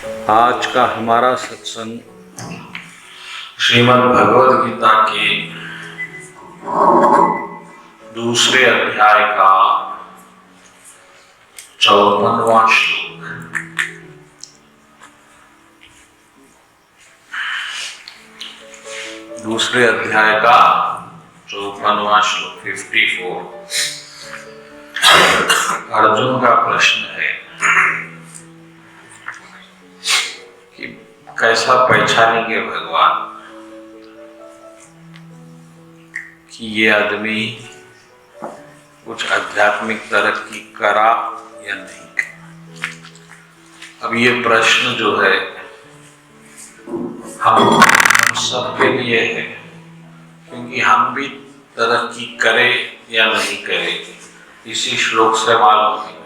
आज का हमारा सत्संग श्रीमद् भगवद गीता के दूसरे अध्याय का 54वां श्लोक। दूसरे अध्याय का 54वां श्लोक 54। अर्जुन का प्रश्न है कि कैसा पहचानेंगे भगवान कि ये आदमी कुछ आध्यात्मिक तरक्की करा या नहीं। अब ये प्रश्न जो है हम सबके लिए है, क्योंकि हम भी तरक्की करें या नहीं करें इसी श्लोक से मालूम है।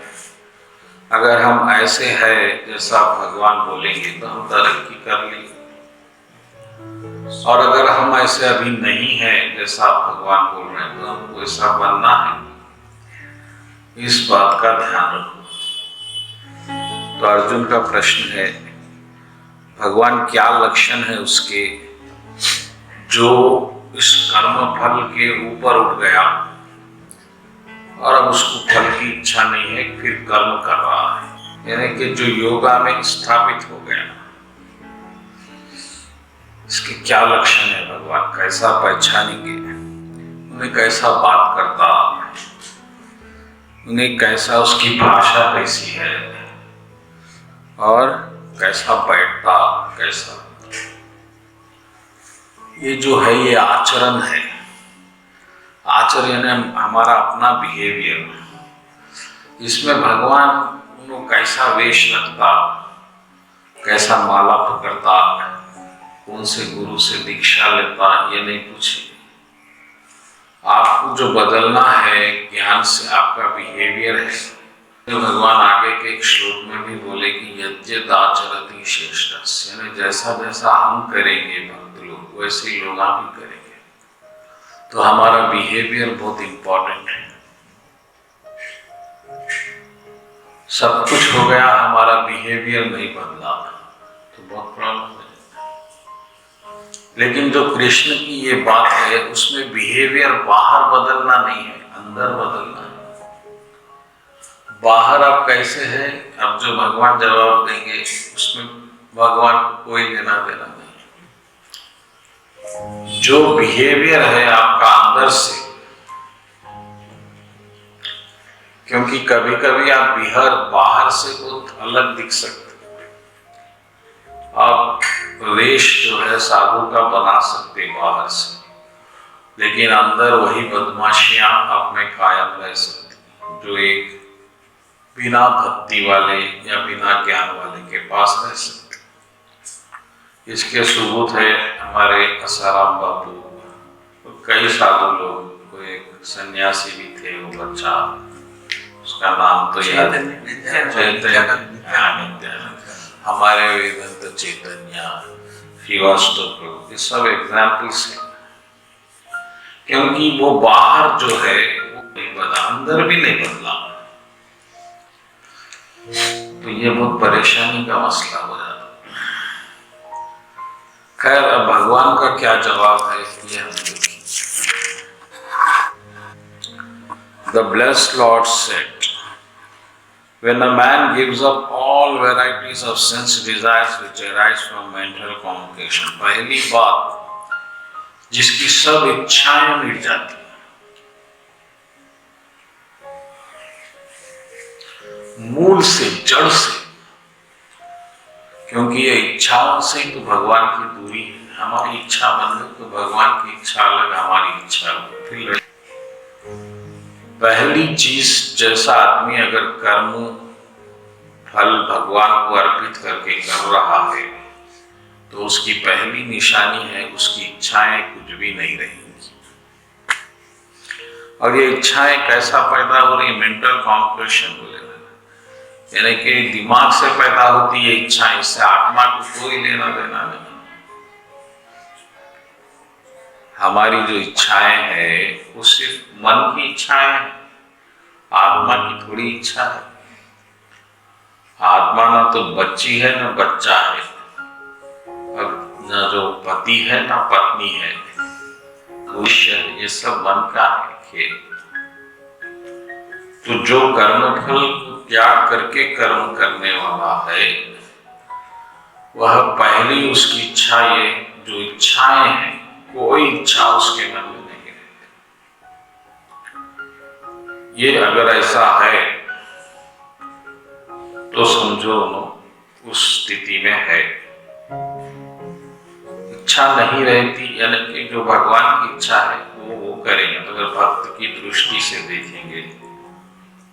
अगर हम ऐसे हैं जैसा भगवान बोलेंगे तो हम तरक्की कर लेंगे, और अगर हम ऐसे अभी नहीं हैं जैसा भगवान बोल रहे हैं तो हमको ऐसा बनना है। इस बात का ध्यान रखो। तो अर्जुन का प्रश्न है भगवान क्या लक्षण है उसके जो इस कर्म फल के ऊपर उठ गया और अब उसको फल की इच्छा नहीं है, फिर कर्म कर रहा है, यानी कि जो योगा में स्थापित हो गया। इसके क्या लक्षण है, भगवान कैसा पहचानेंगे, उन्हें कैसा बात करता, उन्हें कैसा, उसकी भाषा कैसी है और कैसा बैठता, कैसा ये जो है ये आचरण है। आचरण यानी हमारा अपना बिहेवियर। इसमें भगवान उनको कैसा वेश रखता, कैसा माला पकड़ता, कौन से गुरु से दीक्षा लेता, ये नहीं पूछे। आपको जो बदलना है ज्ञान से आपका बिहेवियर है। तो भगवान आगे के एक श्लोक में भी बोले कि यद्यद् आचरति श्रेष्ठस्य, यानी जैसा जैसा हम करेंगे भक्त लोग वैसे ही लोग आप भी करेंगे। तो हमारा बिहेवियर बहुत इंपॉर्टेंट है। सब कुछ हो गया, हमारा बिहेवियर नहीं बदला तो बहुत प्रॉब्लम हो जाता है। लेकिन जो कृष्ण की ये बात है उसमें बिहेवियर बाहर बदलना नहीं है, अंदर बदलना है। बाहर आप कैसे हैं, अब जो भगवान जवाब देंगे उसमें भगवान को कोई लेना देना नहीं। जो बिहेवियर है आपका अंदर से, क्योंकि कभी कभी आप बाहर से बहुत अलग दिख सकते। आप वेश जो है साधु का बना सकते बाहर से, लेकिन अंदर वही बदमाशियां आप में कायम रह सकती जो एक बिना भक्ति वाले या बिना ज्ञान वाले के पास रह सकते। इसके सबूत है हमारे आसाराम बापू, कई साधु लोग, कोई एक सन्यासी भी थे, वो बच्चा, उसका नाम तो याद चैतन्य, हमारे वेदांत चैतन्य, श्रीवास्तव, ये सब एग्जाम्पल्स हैं। क्योंकि वो बाहर जो है वो नहीं बदला, अंदर भी नहीं बदला, तो ये बहुत परेशानी का मसला हो जाता। खैर अब भगवान का क्या जवाब है ये हम देखें। The blessed Lord said, when a man gives up all varieties of sense desires which arise from mental communication, पहली बात जिसकी सब इच्छाएं मिट जाती हैं, मूल से, जड़ से, क्योंकि ये इच्छाओं से तो भगवान की दूरी है। हमारी इच्छा बन गई तो भगवान की इच्छा अलग, हमारी इच्छा अलग। पहली चीज, जैसा आदमी अगर कर्म फल भगवान को अर्पित करके कर रहा है तो उसकी पहली निशानी है उसकी इच्छाएं कुछ भी नहीं रहेंगी। और ये इच्छाएं कैसा पैदा हो रही, मेंटल कॉम्प्रेशन बोले, यानी कि दिमाग से पैदा होती है इच्छा, इससे आत्मा को कोई लेना देना नहीं। हमारी जो इच्छाएं हैं वो सिर्फ मन की इच्छाएं हैं, आत्मा की थोड़ी इच्छा है। आत्मा ना तो बच्ची है ना बच्चा है, और न जो पति है ना पत्नी है, भविष्य है, ये सब मन का है खेल। तो जो कर्मफल त्याग करके कर्म करने वाला है, वह पहली उसकी इच्छा, ये जो इच्छाएं हैं, कोई इच्छा उसके मन में नहीं रहती। ये अगर ऐसा है तो समझो उस स्थिति में है। इच्छा नहीं रहती, यानी कि जो भगवान की इच्छा है वो करेंगे। अगर भक्त की दृष्टि से देखेंगे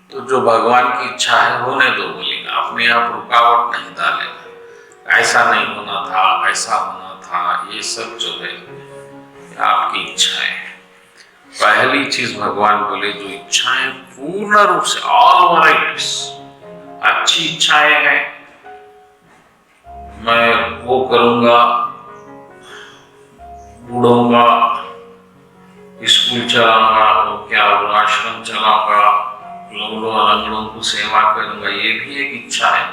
तो जो भगवान की इच्छा है होने दो, बोलेंगे। अपने आप रुकावट नहीं डालेगा, ऐसा नहीं होना था, ऐसा होना था, ये सब जो है आपकी इच्छाएं है। पहली चीज भगवान बोले, जो इच्छाएं पूर्ण रूप से ऑल वैराइटीज अच्छी इच्छाएं हैं, मैं वो करूंगा, बूढ़ूंगा, स्कूल चलाऊंगा, वो क्या आश्रम चलाऊंगा, लंगड़ों लंगड़ों को सेवा करूंगा, ये भी एक इच्छा है।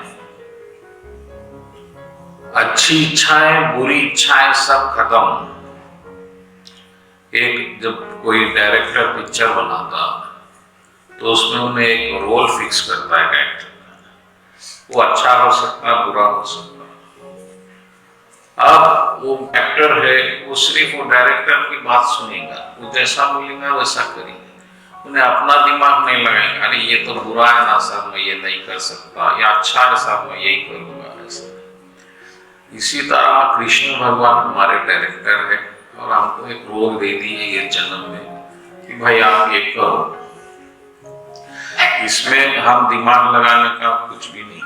अच्छी इच्छाएं बुरी इच्छाएं सब खत्म। एक जब कोई डायरेक्टर पिक्चर बनाता तो उसमें उन्हें एक रोल फिक्स करता है एक्टर, वो अच्छा हो सकता बुरा हो सकता। अब वो एक्टर है, वो सिर्फ वो डायरेक्टर की बात सुनेगा, वो जैसा बोलेगा वैसा करेगा, उन्हें अपना दिमाग नहीं लगाएगा, अरे ये तो बुरा है ना सर, मैं ये नहीं कर सकता, या अच्छा है सर, मैं यही करूंगा ऐसा। इसी तरह कृष्ण भगवान हमारे डायरेक्टर है और हमको एक रोल दे दी है ये जन्म में कि भाई आप ये करो। इसमें हम दिमाग लगाने का कुछ भी नहीं।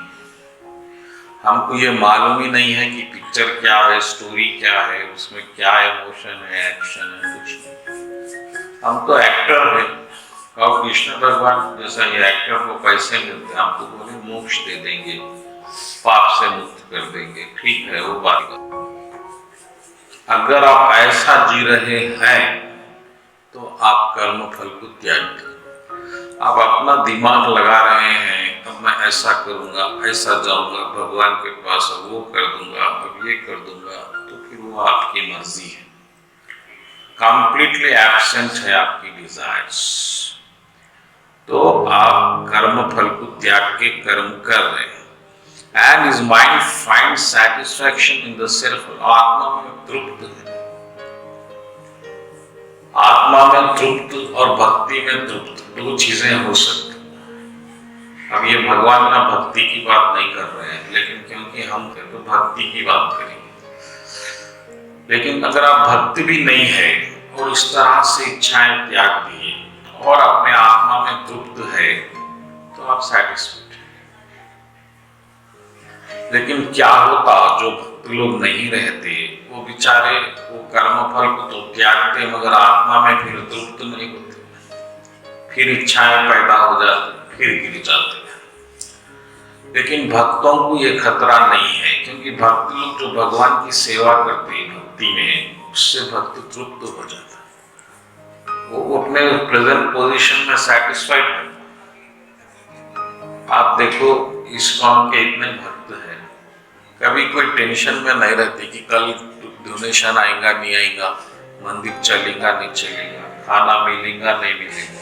हमको ये मालूम ही नहीं है कि पिक्चर क्या है, स्टोरी क्या है, उसमें क्या इमोशन है, एक्शन है, कुछ नहीं। हम तो एक्टर है। और कृष्ण भगवान जैसा ये एक्टर को पैसे मिलते, हमको बोले मोक्ष दे देंगे, पाप से मुक्त कर देंगे, ठीक है वो बात। अगर आप ऐसा जी रहे हैं तो आप कर्म फल को त्याग दें। आप अपना दिमाग लगा रहे हैं, अब मैं ऐसा करूंगा, ऐसा जाऊंगा भगवान के पास, वो कर दूंगा, अब ये कर दूंगा, तो फिर वो आपकी मर्जी है, कंप्लीटली एब्सेंट है आपकी डिजायर्स। तो आप कर्म फल को त्याग के कर्म कर रहे हैं, and his mind find satisfaction in the self. आत्मा में तृप्त है, आत्मा में तृप्त और भक्ति में तृप्त, दो चीजें हो सकती। अब ये भगवान ना भक्ति की बात नहीं कर रहे हैं, लेकिन क्योंकि हम तो भक्ति की बात करेंगे। लेकिन अगर आप भक्त भी नहीं है और इस तरह से इच्छाएं त्याग दिए और अपने आत्मा में तृप्त है, तो आप सैटिस्फाइड। लेकिन क्या होता, जो भक्त लोग नहीं रहते वो बेचारे वो कर्म फल को तो त्यागते, मगर आत्मा में फिर तृप्त नहीं होते, फिर इच्छाएं पैदा हो जाती, फिर गिर जाते। लेकिन भक्तों को ये खतरा नहीं है, क्योंकि भक्त लोग जो भगवान की सेवा करते हैं भक्ति में, उससे भक्त तृप्त हो जाता है, वो अपने प्रेजेंट पोजीशन में सैटिस्फाइड है। आप देखो इस्कॉन के इतने भक्त हैं, कभी कोई टेंशन में नहीं रहती कि कल डोनेशन आएगा नहीं आएगा, मंदिर चलेगा नहीं चलेगा, खाना मिलेगा नहीं मिलेगा।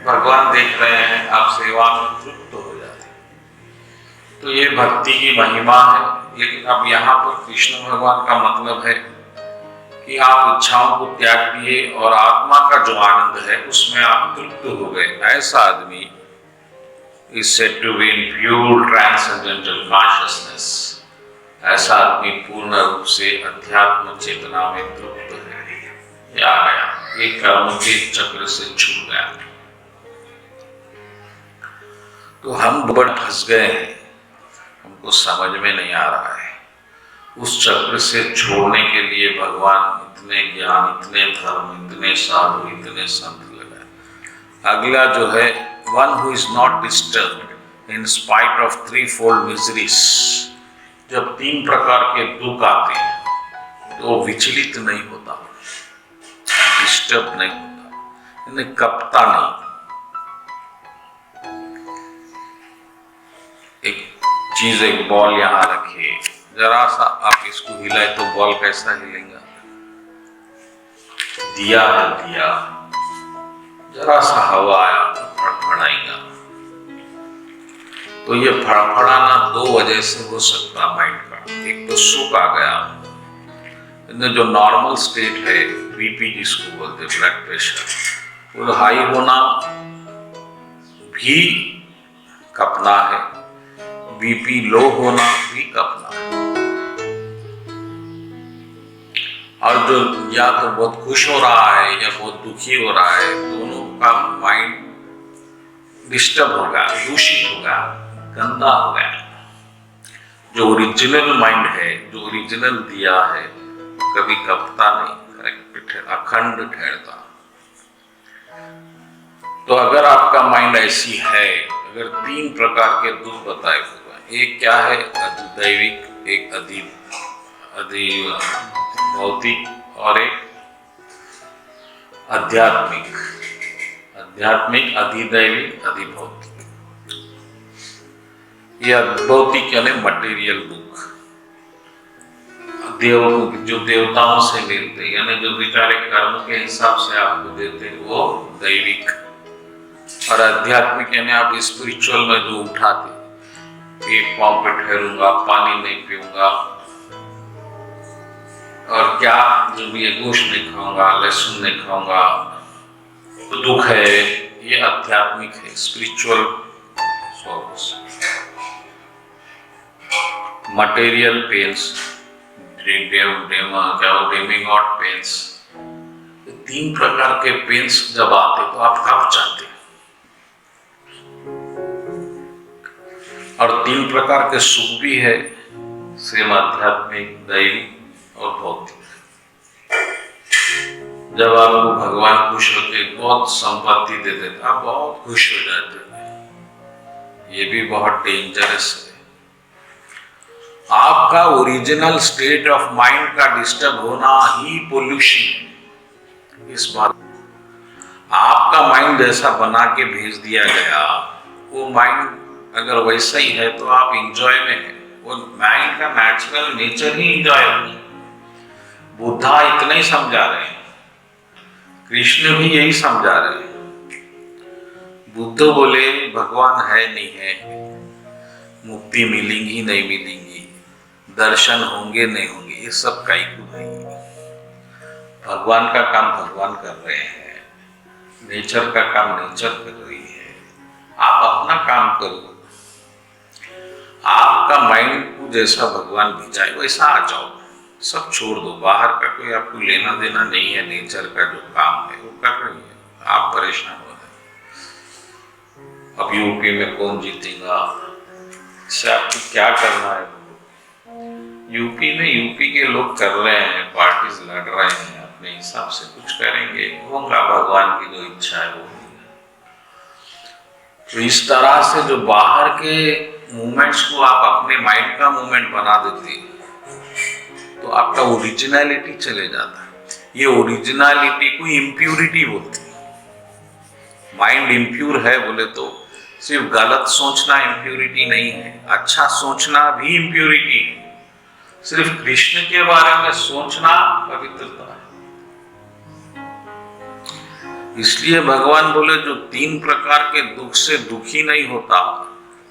भगवान देख रहे हैं, आप सेवा में तृप्त हो जाते। तो ये भक्ति की महिमा है। लेकिन अब यहाँ पर कृष्ण भगवान का मतलब है कि आप इच्छाओं को त्याग दिए और आत्मा का जो आनंद है उसमें आप तृप्त हो गए। ऐसा आदमी is said to be in pure transcendental consciousness। ऐसा आदमी पूर्ण रूप से अध्यात्म चेतना में तृप्त है, आ गया, एक कर्म के चक्र से छूट गया। तो हम बड़ फंस गए हैं, हमको समझ में नहीं आ रहा है। उस चक्र से छोड़ने के लिए भगवान इतने ज्ञान, इतने धर्म, इतने साधु, इतने संत लगाए। अगला जो है, one who is not disturbed in spite of threefold miseries। जब तीन प्रकार के दुख आते हैं तो वो विचलित नहीं होता, डिस्टर्ब नहीं होता, यानी कपता नहीं। एक चीज, एक बॉल यहाँ रखे, जरा सा आप इसको हिलाए तो बॉल कैसा हिलेगा? दिया है दिया, जरा सा हवा आया तो फड़फड़ाएगा। तो ये फड़फड़ाना दो वजह से हो सकता है माइंड का। एक तो सुख आ गया, जो नॉर्मल स्टेट है, बीपी जिसको बोलते हैं, ब्लड प्रेशर, वो हाई होना भी कपना है, बीपी लो होना भी कपना है। और जो या तो बहुत खुश हो रहा है या बहुत दुखी हो रहा है, दोनों का माइंड डिस्टर्ब होगा, दूषित होगा, गंदा हो गया। जो ओरिजिनल माइंड है, जो ओरिजिनल दिया है, कभी कपता नहीं, करेक्ट, अखंड ठहरता। तो अगर आपका माइंड ऐसी है, अगर तीन प्रकार के दुख बताए हुए, एक क्या है अधिदैविक, एक भौतिक और एक आध्यात्मिक, अधिदैविक, अधिभौतिक। ये भौतिक यानी मटेरियल दुख, जो देवताओं से मिलते, यानी जो बेचारे कर्म के हिसाब से आपको देते, वो दैविक। और आध्यात्मिक यानी आप स्पिरिचुअल में जो उठाते, एक पांव पे ठहरूंगा, पानी नहीं पीऊंगा, और क्या जो भी गोश्त नहीं खाऊंगा, लहसुन नहीं खाऊंगा, तो दुख है, ये आध्यात्मिक है, स्पिरिचुअल सोर्स। मटेरियल पेन्स, डेमिंग आउट पेन्स, तीन प्रकार के पेन्स जब आते तो आप कब जाते? और तीन प्रकार के सुख भी है, सेम आध्यात्मिक, दैविक और भौतिक। जब आपको भगवान खुश होते, बहुत संपत्ति दे देते, आप बहुत खुश हो जाते हैं, ये भी बहुत डेंजरस है। आपका ओरिजिनल स्टेट ऑफ माइंड का डिस्टर्ब होना ही पोल्यूशन। इस बात, आपका माइंड जैसा बना के भेज दिया गया, वो माइंड अगर वैसा ही है तो आप इंजॉय में है। वो माइंड का नेचुरल नेचर ही इंजॉय है। बुद्धा इतना ही समझा रहे हैं, कृष्ण भी यही समझा रहे हैं। बुद्ध बोले भगवान है नहीं है, मुक्ति मिलेंगी नहीं मिलेंगी, दर्शन होंगे नहीं होंगे, ये सब काई को नहीं। भगवान का काम भगवान कर रहे हैं, नेचर का काम नेचर कर रही है। आप अपना काम करो, आपका माइंड को जैसा भगवान भेजाए वैसा आ जाओ, सब छोड़ दो। बाहर का कोई आपको लेना देना नहीं है, नेचर का जो काम है वो कर रही है, आप परेशान हो रहे। अब यूपी में कौन जीतेगा, इससे आपको क्या करना है? यूपी में यूपी के लोग कर रहे हैं, पार्टीज लड़ रहे हैं, अपने हिसाब से कुछ करेंगे, होगा भगवान की जो इच्छा है वो। तो इस तरह से जो बाहर के मूवमेंट्स को आप अपने माइंड का मूवमेंट बना देते, तो आपका ओरिजिनलिटी चले जाता है। ये ओरिजिनलिटी को इम्प्यूरिटी बोलते हैं। माइंड इम्प्यूर है बोले तो सिर्फ गलत सोचना इम्प्यूरिटी नहीं है, अच्छा सोचना भी इम्प्यूरिटी है। सिर्फ कृष्ण के बारे में सोचना पवित्रता है। इसलिए भगवान बोले जो तीन प्रकार के दुख से दुखी नहीं होता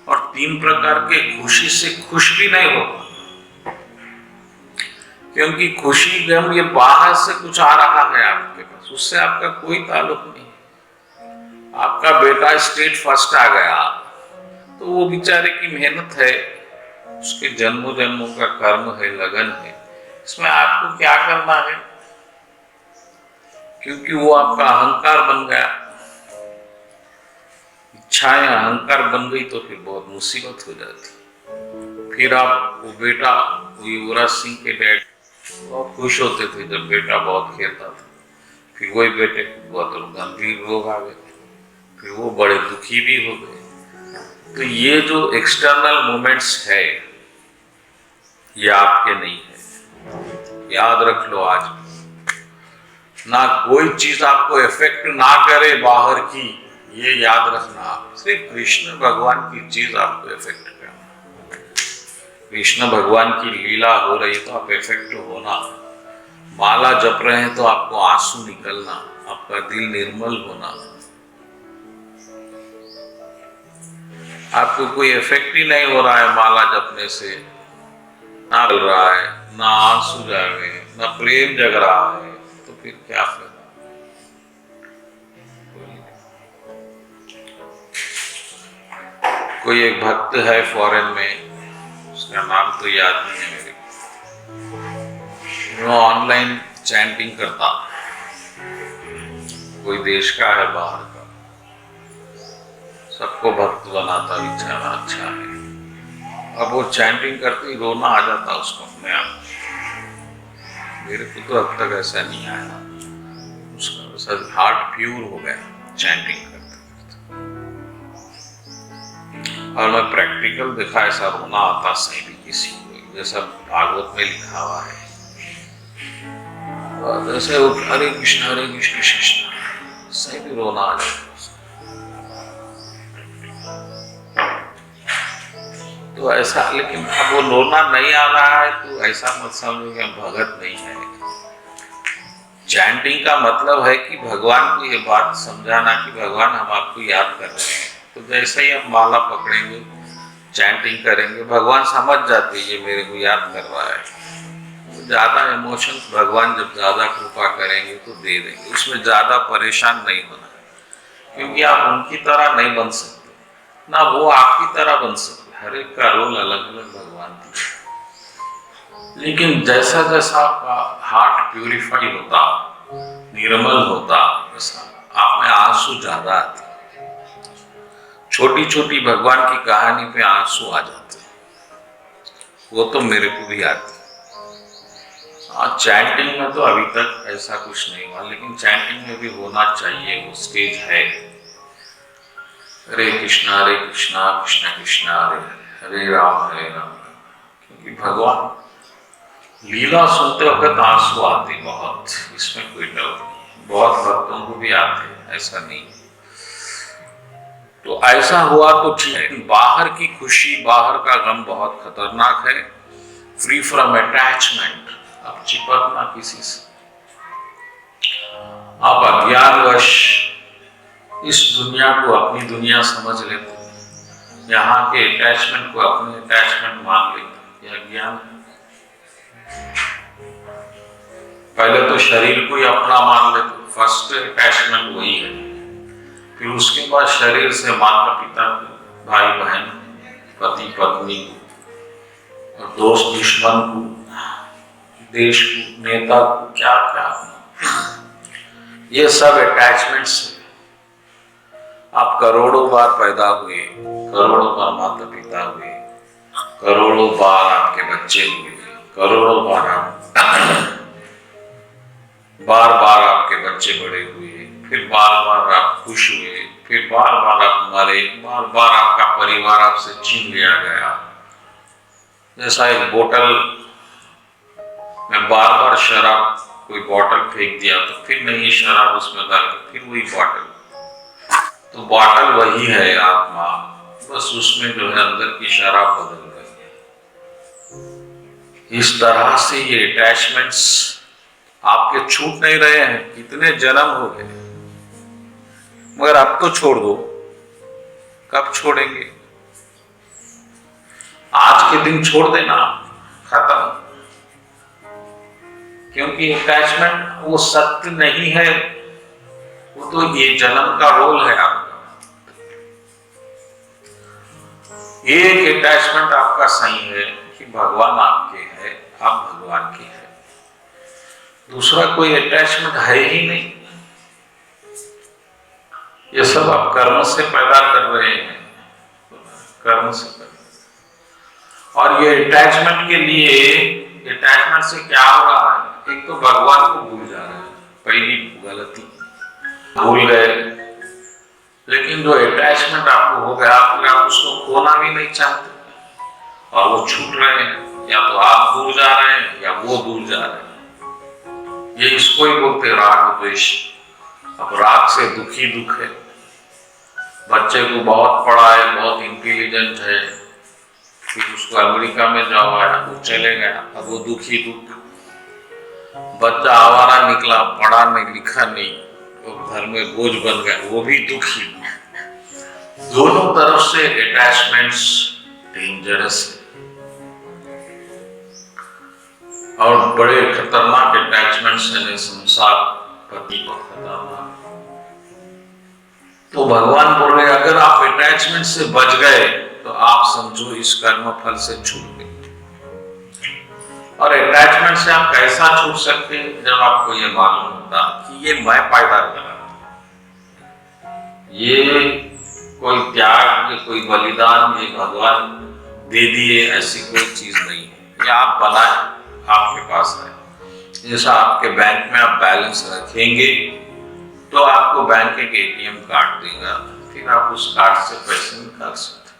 और तीन प्रकार के खुशी से खुश भी नहीं होता, क्योंकि खुशी गम ये बाहर से कुछ आ रहा है आपके पास, उससे आपका कोई ताल्लुक नहीं। आपका बेटा स्टेट फर्स्ट आ गया तो वो बेचारे की मेहनत है, उसके जन्मों जन्मों का कर्म है, लगन है, इसमें आपको क्या करना है? क्योंकि वो आपका अहंकार बन गया, इच्छाएं अहंकार बन गई तो फिर बहुत मुसीबत हो जाती। फिर आप वो बेटा, वो युवराज सिंह के डैड बहुत खुश होते थे जब बेटा बहुत खेलता था, फिर वही बेटे को बहुत गंभीर रोग आ गए, फिर वो बड़े दुखी भी हो गए। तो ये जो एक्सटर्नल मूवमेंट्स है ये आपके नहीं है, याद रख लो। आज ना कोई चीज आपको इफेक्ट ना करे बाहर की, ये याद रखना। सिर्फ कृष्ण भगवान की चीज आपको इफेक्ट करना। कृष्ण भगवान की लीला हो रही है तो आप इफेक्ट होना, माला जप रहे हैं तो आपको आंसू निकलना, आपका दिल निर्मल होना। आपको कोई इफेक्ट ही नहीं हो रहा है माला जपने से, ना चल रहा है, ना आंसू जा रहे हैं, ना प्रेम जग रहा है, तो फिर क्या फायदा? कोई एक भक्त है फॉरेन में, उसका नाम तो याद नहीं है मेरे को, वो ऑनलाइन चैंटिंग करता, कोई देश का है बाहर का, सबको भक्त बनाता, बेचारा अच्छा है। अब वो चैंटिंग करते ही रोना आ जाता उसको अपने आप। मेरे को तो अब तक ऐसा नहीं आया, उसका हार्ट प्योर हो गया चैंटिंग करते। और मैं प्रैक्टिकल देखा, ऐसा रोना आता सही भी किसी को, जैसा भागवत में लिखा हुआ है, जैसे हरे कृष्ण कृष्ण सही भी रोना आ जाता। तो ऐसा, लेकिन अब वो रोना नहीं आ रहा है तो ऐसा मत समझो कि भगत नहीं है। चैंटिंग का मतलब है कि भगवान को ये बात समझाना कि भगवान हम आपको याद कर रहे हैं। तो जैसे ही आप माला पकड़ेंगे, चैंटिंग करेंगे, भगवान समझ जाते हैं ये मेरे को याद कर रहा है। ज्यादा इमोशन भगवान जब ज्यादा कृपा करेंगे तो दे देंगे, उसमें ज्यादा परेशान नहीं होना, क्योंकि आप उनकी तरह नहीं बन सकते, ना वो आपकी तरह बन सकते। हर एक का रोल अलग अलग भगवान की। लेकिन जैसा जैसा आपका हार्ट प्यूरिफाई होता, निर्मल होता, वैसा आप में आंसू ज्यादा आते। छोटी छोटी भगवान की कहानी पे आंसू आ जाते, वो तो मेरे को भी आती। चैंटिंग में तो अभी तक ऐसा कुछ नहीं हुआ, लेकिन चैंटिंग में भी होना चाहिए, वो स्टेज है। हरे कृष्णा कृष्ण कृष्ण हरे हरे राम, क्योंकि भगवान लीला सुनते वक्त आंसू आते बहुत, इसमें कोई डर नहीं। बहुत भक्तों को भी आते, ऐसा नहीं। तो ऐसा हुआ तो ठीक है। बाहर की खुशी, बाहर का गम बहुत खतरनाक है। फ्री फ्रॉम अटैचमेंट, आप चिपकना किसी से। आप अज्ञानवश इस दुनिया को अपनी दुनिया समझ लेते, यहाँ के अटैचमेंट को अपने अटैचमेंट मान लेते, यह अज्ञान है। पहले तो शरीर को ही अपना मान लेते, फर्स्ट अटैचमेंट वही है। फिर उसके बाद शरीर से माता पिता को, भाई बहन, पति पत्नी को, और दोस्त दुश्मन को, देश को, नेता को, क्या क्या, ये सब अटैचमेंट्स। आप करोड़ों बार पैदा हुए, करोड़ों बार माता पिता हुए, करोड़ों बार आपके बच्चे हुए, करोड़ों बार बार आपके बच्चे बड़े हुए, फिर बार आप खुश हुए, फिर बार आप मरे, बार आपका परिवार आपसे छीन लिया गया। जैसा एक बोतल में बार शराब, कोई बोतल फेंक दिया तो फिर नहीं शराब उसमें डाल के फिर वही बोतल, तो बोतल वही है आत्मा, बस उसमें जो है अंदर की शराब बदल रही है। इस तरह से ये अटैचमेंट्स आपके छूट नहीं रहे हैं, कितने जन्म हो गए, मगर अब तो छोड़ दो। कब छोड़ेंगे? आज के दिन छोड़ देना, खत्म। क्योंकि अटैचमेंट वो सत्य नहीं है, वो तो ये जन्म का रोल है आपका। एक अटैचमेंट आपका सही है कि भगवान आपके है, आप भगवान के हैं। दूसरा कोई अटैचमेंट है ही नहीं। ये सब आप कर्म से पैदा कर रहे हैं, कर्म से पैदा। और ये अटैचमेंट के लिए, अटैचमेंट से क्या हो रहा है? एक तो भगवान को भूल जा रहे हैं, पहली गलती, भूल गए। लेकिन जो अटैचमेंट आपको हो गया, आप उसको खोना भी नहीं चाहते, और वो छूट रहे हैं। या तो आप दूर जा रहे हैं या वो दूर जा रहे हैं। ये इसको ही बोलते राग द्वेष। अब राग से दुखी दुख है, बच्चे को बहुत पढ़ा है, बहुत इंटेलिजेंट है, फिर उसको अमेरिका में जॉब आया, वो चले गया, अब वो दुखी दुख। बच्चा आवारा निकला, पढ़ा नहीं लिखा नहीं, वो घर में बोझ बन गया, वो भी दुखी। दोनों तरफ से अटैचमेंट्स डेंजरस है और बड़े खतरनाक अटैचमेंट्स है। संसार पति बहुत खतरनाक। तो भगवान बोल रहे अगर आप अटैचमेंट से बच गए तो आप समझो इस कर्म फल से छूट गए। और अटैचमेंट से आप कैसा छूट सकते हैं जब आपको ये मालूम होता कि ये मैं पैदा करा, ये कोई त्याग, ये कोई बलिदान, ये भगवान दे दिए, ऐसी कोई चीज नहीं है। ये आप बनाए, आपके पास है। जैसा आपके बैंक में आप बैलेंस रखेंगे तो आपको बैंक एक एटीएम कार्ड देगा, फिर आप उस कार्ड से पैसे निकाल सकते।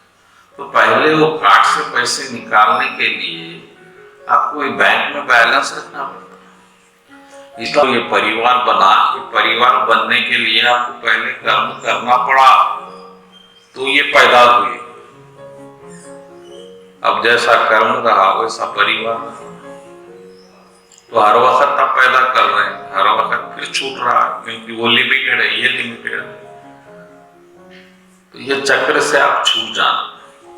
तो पहले वो कार्ड से पैसे निकालने के लिए आपको ये बैंक में बैलेंस रखना पड़ता। इसलिए ये परिवार बना, ये परिवार बनने के लिए आपको पहले कर्म करना पड़ा, तो ये पैदा हुए। अब जैसा कर्म रहा वैसा परिवार रहा। तो हर वक्त आप पैदा कर रहे हैं, हर वक्त फिर छूट रहा है, क्योंकि वो लिमिटेड है, ये लिमिटेड है। तो ये चक्र से आप छूट जाना,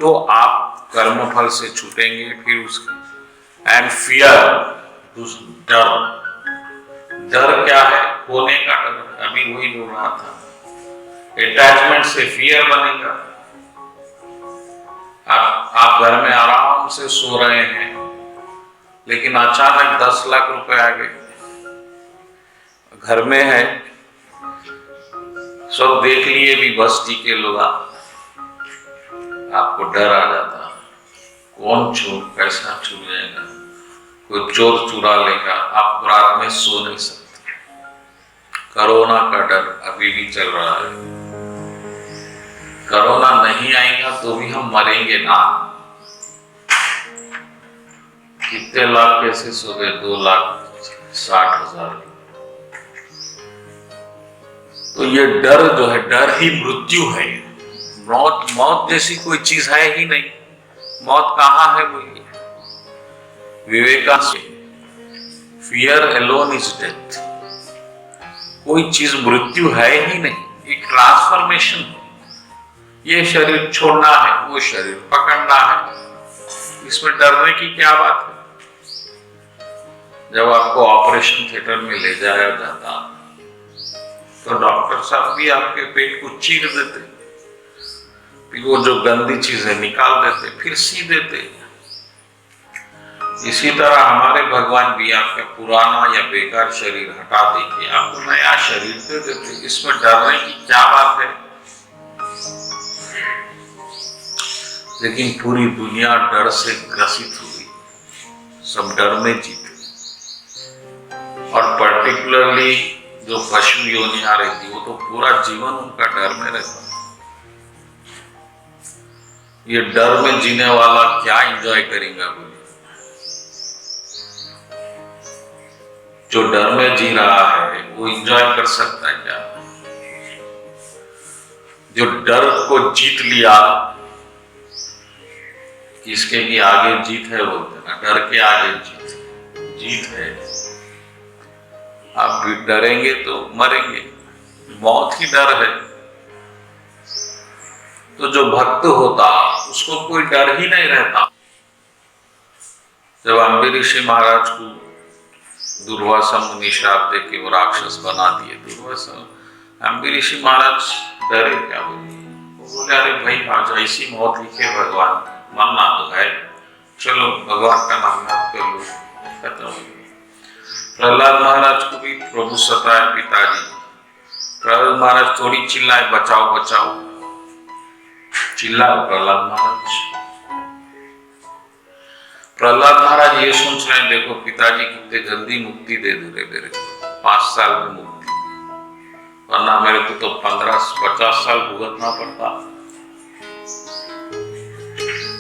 तो आप कर्म फल से छूटेंगे। फिर उसके एंड फियर, डर। डर क्या है? होने का डर। अभी वही बोल रहा था, अटैचमेंट से फियर बनेगा। आप घर में आराम से सो रहे हैं, लेकिन अचानक 10 लाख रुपए आ गए, घर में है, सब देख लिए भी बस्ती के लोग, आपको डर आ जाता। कौन चोर, कैसा छूट जाएगा, कोई चोर चुरा लेगा, आप रात में सो नहीं सकते। कोरोना का डर अभी भी चल रहा है। कोरोना नहीं आएगा तो भी हम मरेंगे ना। कितने लाख केसेस हो गए? 2,60,000। तो ये डर जो है, डर ही मृत्यु है। मौत जैसी कोई चीज है ही नहीं। मौत कहाँ है? वही Vivekananda, fear alone is death. कोई चीज मृत्यु है ही नहीं, एक ट्रांसफॉर्मेशन है। ये शरीर छोड़ना है, वो शरीर पकड़ना है, इसमें डरने की क्या बात है? जब आपको ऑपरेशन थिएटर में ले जाया जाता तो डॉक्टर साहब भी आपके पेट को चीर देते, फिर वो जो गंदी चीजें निकाल देते, फिर सी देते। इसी तरह हमारे भगवान भी आपका पुराना या बेकार शरीर हटा देके आपको नया शरीर दे देते। इसमें डरने की क्या बात है? लेकिन पूरी दुनिया डर से ग्रसित हुई, सब डर में जीते। और पर्टिकुलरली जो पशु योनियां रहती, वो तो पूरा जीवन उनका डर में रहता। ये डर में जीने वाला क्या एंजॉय करेगा? बोलिए, जो डर में जी रहा है वो एंजॉय कर सकता है क्या? जो डर को जीत लिया, किसके की आगे जीत है बोलते ना, डर के आगे जीत है। आप भी डरेंगे तो मरेंगे, मौत ही डर है। तो जो भक्त होता उसको कोई डर ही नहीं रहता। जब अम्बरीश महाराज को दुर्वासा मुनि श्राप दे के वो राक्षस बना दिए, दुर्वासा अम्बरीश महाराज डरे क्या? वो बोले अरे भाई आज ऐसी मौत लिखे भगवान, मरना तो है, चलो भगवान का नाम याद कर लो, खत्म हो गया। प्रहलाद महाराज को भी प्रभु सताए पिताजी। प्रहलाद महाराज थोड़ी चिल्लाए बचाओ बचाओ, चिल्लाए प्रहलाद महाराज। प्रहलाद महाराज ये सोच रहे हैं देखो पिताजी कितने जल्दी मुक्ति दे दे रहे मेरे को, 5 साल में मुक्ति, वरना मेरे को तो 15-50 साल भुगतना पड़ता।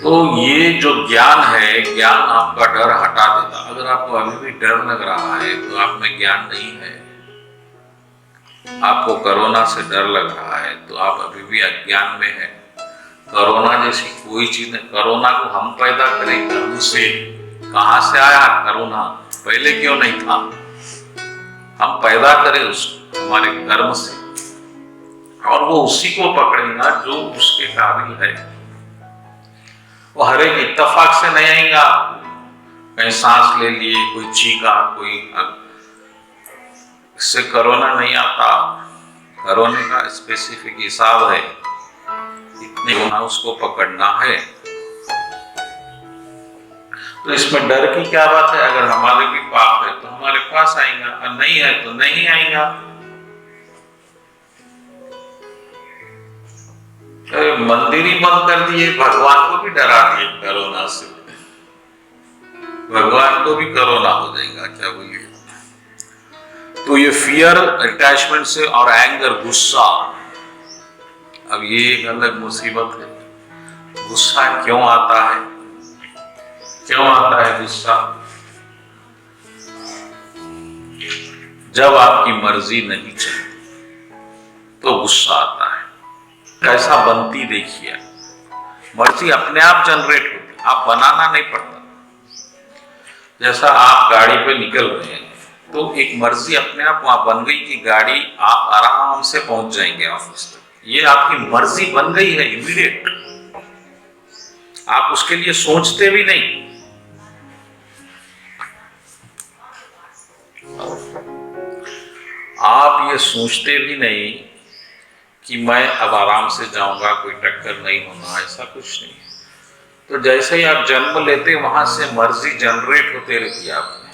तो ये जो ज्ञान है, ज्ञान आपका डर हटा देता। अगर आपको अभी भी डर लग रहा है तो आप में ज्ञान नहीं है। आपको कोरोना से डर लग रहा है तो आप अभी भी अज्ञान में है। कोरोना जैसी कोई चीज नहीं। कोरोना को हम पैदा करें कर्म से। कहां से आया कोरोना? पहले क्यों नहीं था? हम पैदा करें उसको हमारे कर्म से, और वो उसी को पकड़ेगा जो उसके काबिल है। वो हर एक इत्तेफाक से नहीं आएगा। कहीं सांस ले लिए, कोई चीखा, कोई, इससे कोरोना नहीं आता। कोरोना का स्पेसिफिक हिसाब है, इतने गुना उसको पकड़ना है। तो इसमें डर की क्या बात है? अगर हमारे भी पाप है तो हमारे पास आएगा, और नहीं है तो नहीं आएगा। मंदिर ही बंद कर दिए, भगवान को भी डरा दिए कोरोना से। भगवान को भी कोरोना हो जाएगा, क्या बोलिए? तो ये फियर अटैचमेंट से, और एंगर, गुस्सा, अब ये एक अलग मुसीबत है। गुस्सा क्यों आता है? क्यों आता है गुस्सा? जब आपकी मर्जी नहीं चलती तो गुस्सा आता है। कैसा बनती देखिए, मर्जी अपने आप जनरेट होती, आप बनाना नहीं पड़ता। जैसा आप गाड़ी पे निकल रहे हैं तो एक मर्जी अपने आप वहां बन गई कि गाड़ी, आप आराम से पहुंच जाएंगे ऑफिस तक। ये आपकी मर्जी बन गई है इमीडिएट, आप उसके लिए सोचते भी नहीं। आप ये सोचते भी नहीं कि मैं अब आराम से जाऊंगा, कोई टक्कर नहीं होना, ऐसा कुछ नहीं। तो जैसे ही आप जन्म लेते वहां से मर्जी जनरेट होते रहती है आप में।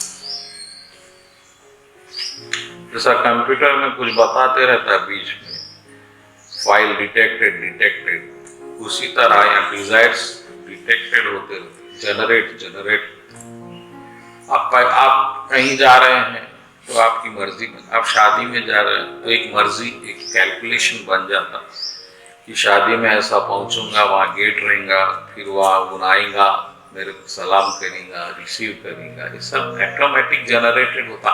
जैसा कंप्यूटर में कुछ बताते रहता है बीच में, फाइल डिटेक्टेड, उसी तरह या डिजायर्स डिटेक्टेड होते रहते, जनरेट। आप कहीं जा रहे हैं तो आपकी मर्जी, आप शादी में जा रहे हैं तो एक मर्जी, एक कैलकुलेशन बन जाता कि शादी में ऐसा पहुंचूंगा, वहां गेट रहेगा, फिर वहां बुलाएगा, मेरे को सलाम करेगा, रिसीव करेगा, ये सब ऑटोमेटिक जनरेटेड होता।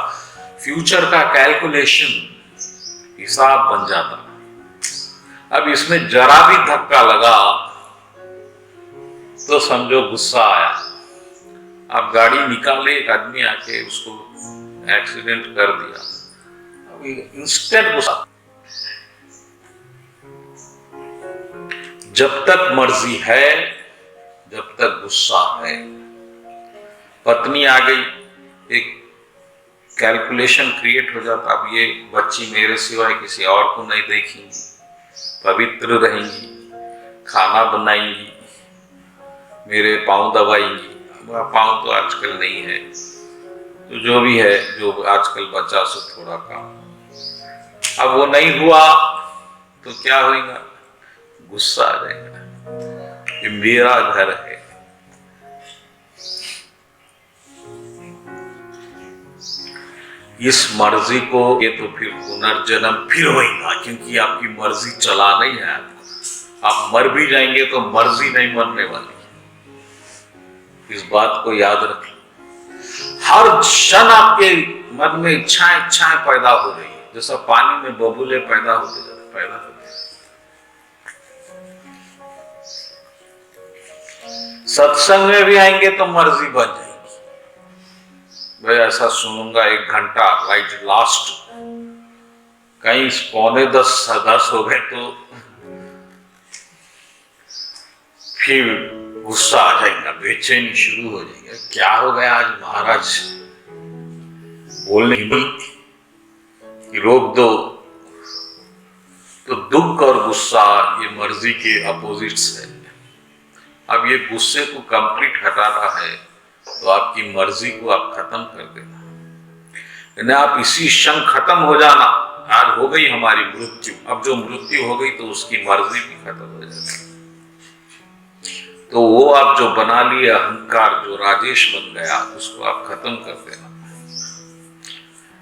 फ्यूचर का कैलकुलेशन, हिसाब बन जाता। अब इसमें जरा भी धक्का लगा तो समझो गुस्सा आया। आप गाड़ी निकाले, एक आदमी आके उसको एक्सीडेंट कर दिया, अब इंस्टेंट गुस्सा। जब तक मर्जी है, जब तक गुस्सा है। पत्नी आ गई, एक कैलकुलेशन क्रिएट हो जाता, अब ये बच्ची मेरे सिवाय किसी और को नहीं देखेंगी, पवित्र रहेंगी, खाना बनाएंगी, मेरे पांव दबाएंगी। पांव तो आजकल नहीं है, तो जो भी है, जो आजकल बच्चा से थोड़ा काम। अब वो नहीं हुआ तो क्या होगा? गुस्सा आ जाएगा, ये मेरा घर है। इस मर्जी को, ये तो फिर पुनर्जन्म फिर होगा, क्योंकि आपकी मर्जी चला नहीं है आपको। आप मर भी जाएंगे तो मर्जी नहीं मरने वाली। इस बात को याद रखें। हर क्षण आपके मन में इच्छाएं पैदा हो रही है, जैसा पानी में बबूले पैदा होते जाते। सत्संग में भी आएंगे तो मर्जी बन जाएगी। भाई ऐसा सुनूंगा 1 घंटा, राइट लास्ट, कहीं 9:45 हो गए तो फिर गुस्सा आ जाएगा, बेचैनी शुरू हो जाएगा। क्या हो गया आज महाराज, बोलने की रोक दो। तो दुख और गुस्सा ये मर्जी के अपोजिट्स है। अब ये गुस्से को कंप्लीट हटाना है तो आपकी मर्जी को आप खत्म कर देना, आप इसी क्षण खत्म हो जाना। आज हो गई हमारी मृत्यु, अब जो मृत्यु हो गई तो उसकी मर्जी भी खत्म हो जाती। तो वो आप जो बना लिए अहंकार, जो राजेश बन गया, उसको आप खत्म कर देना।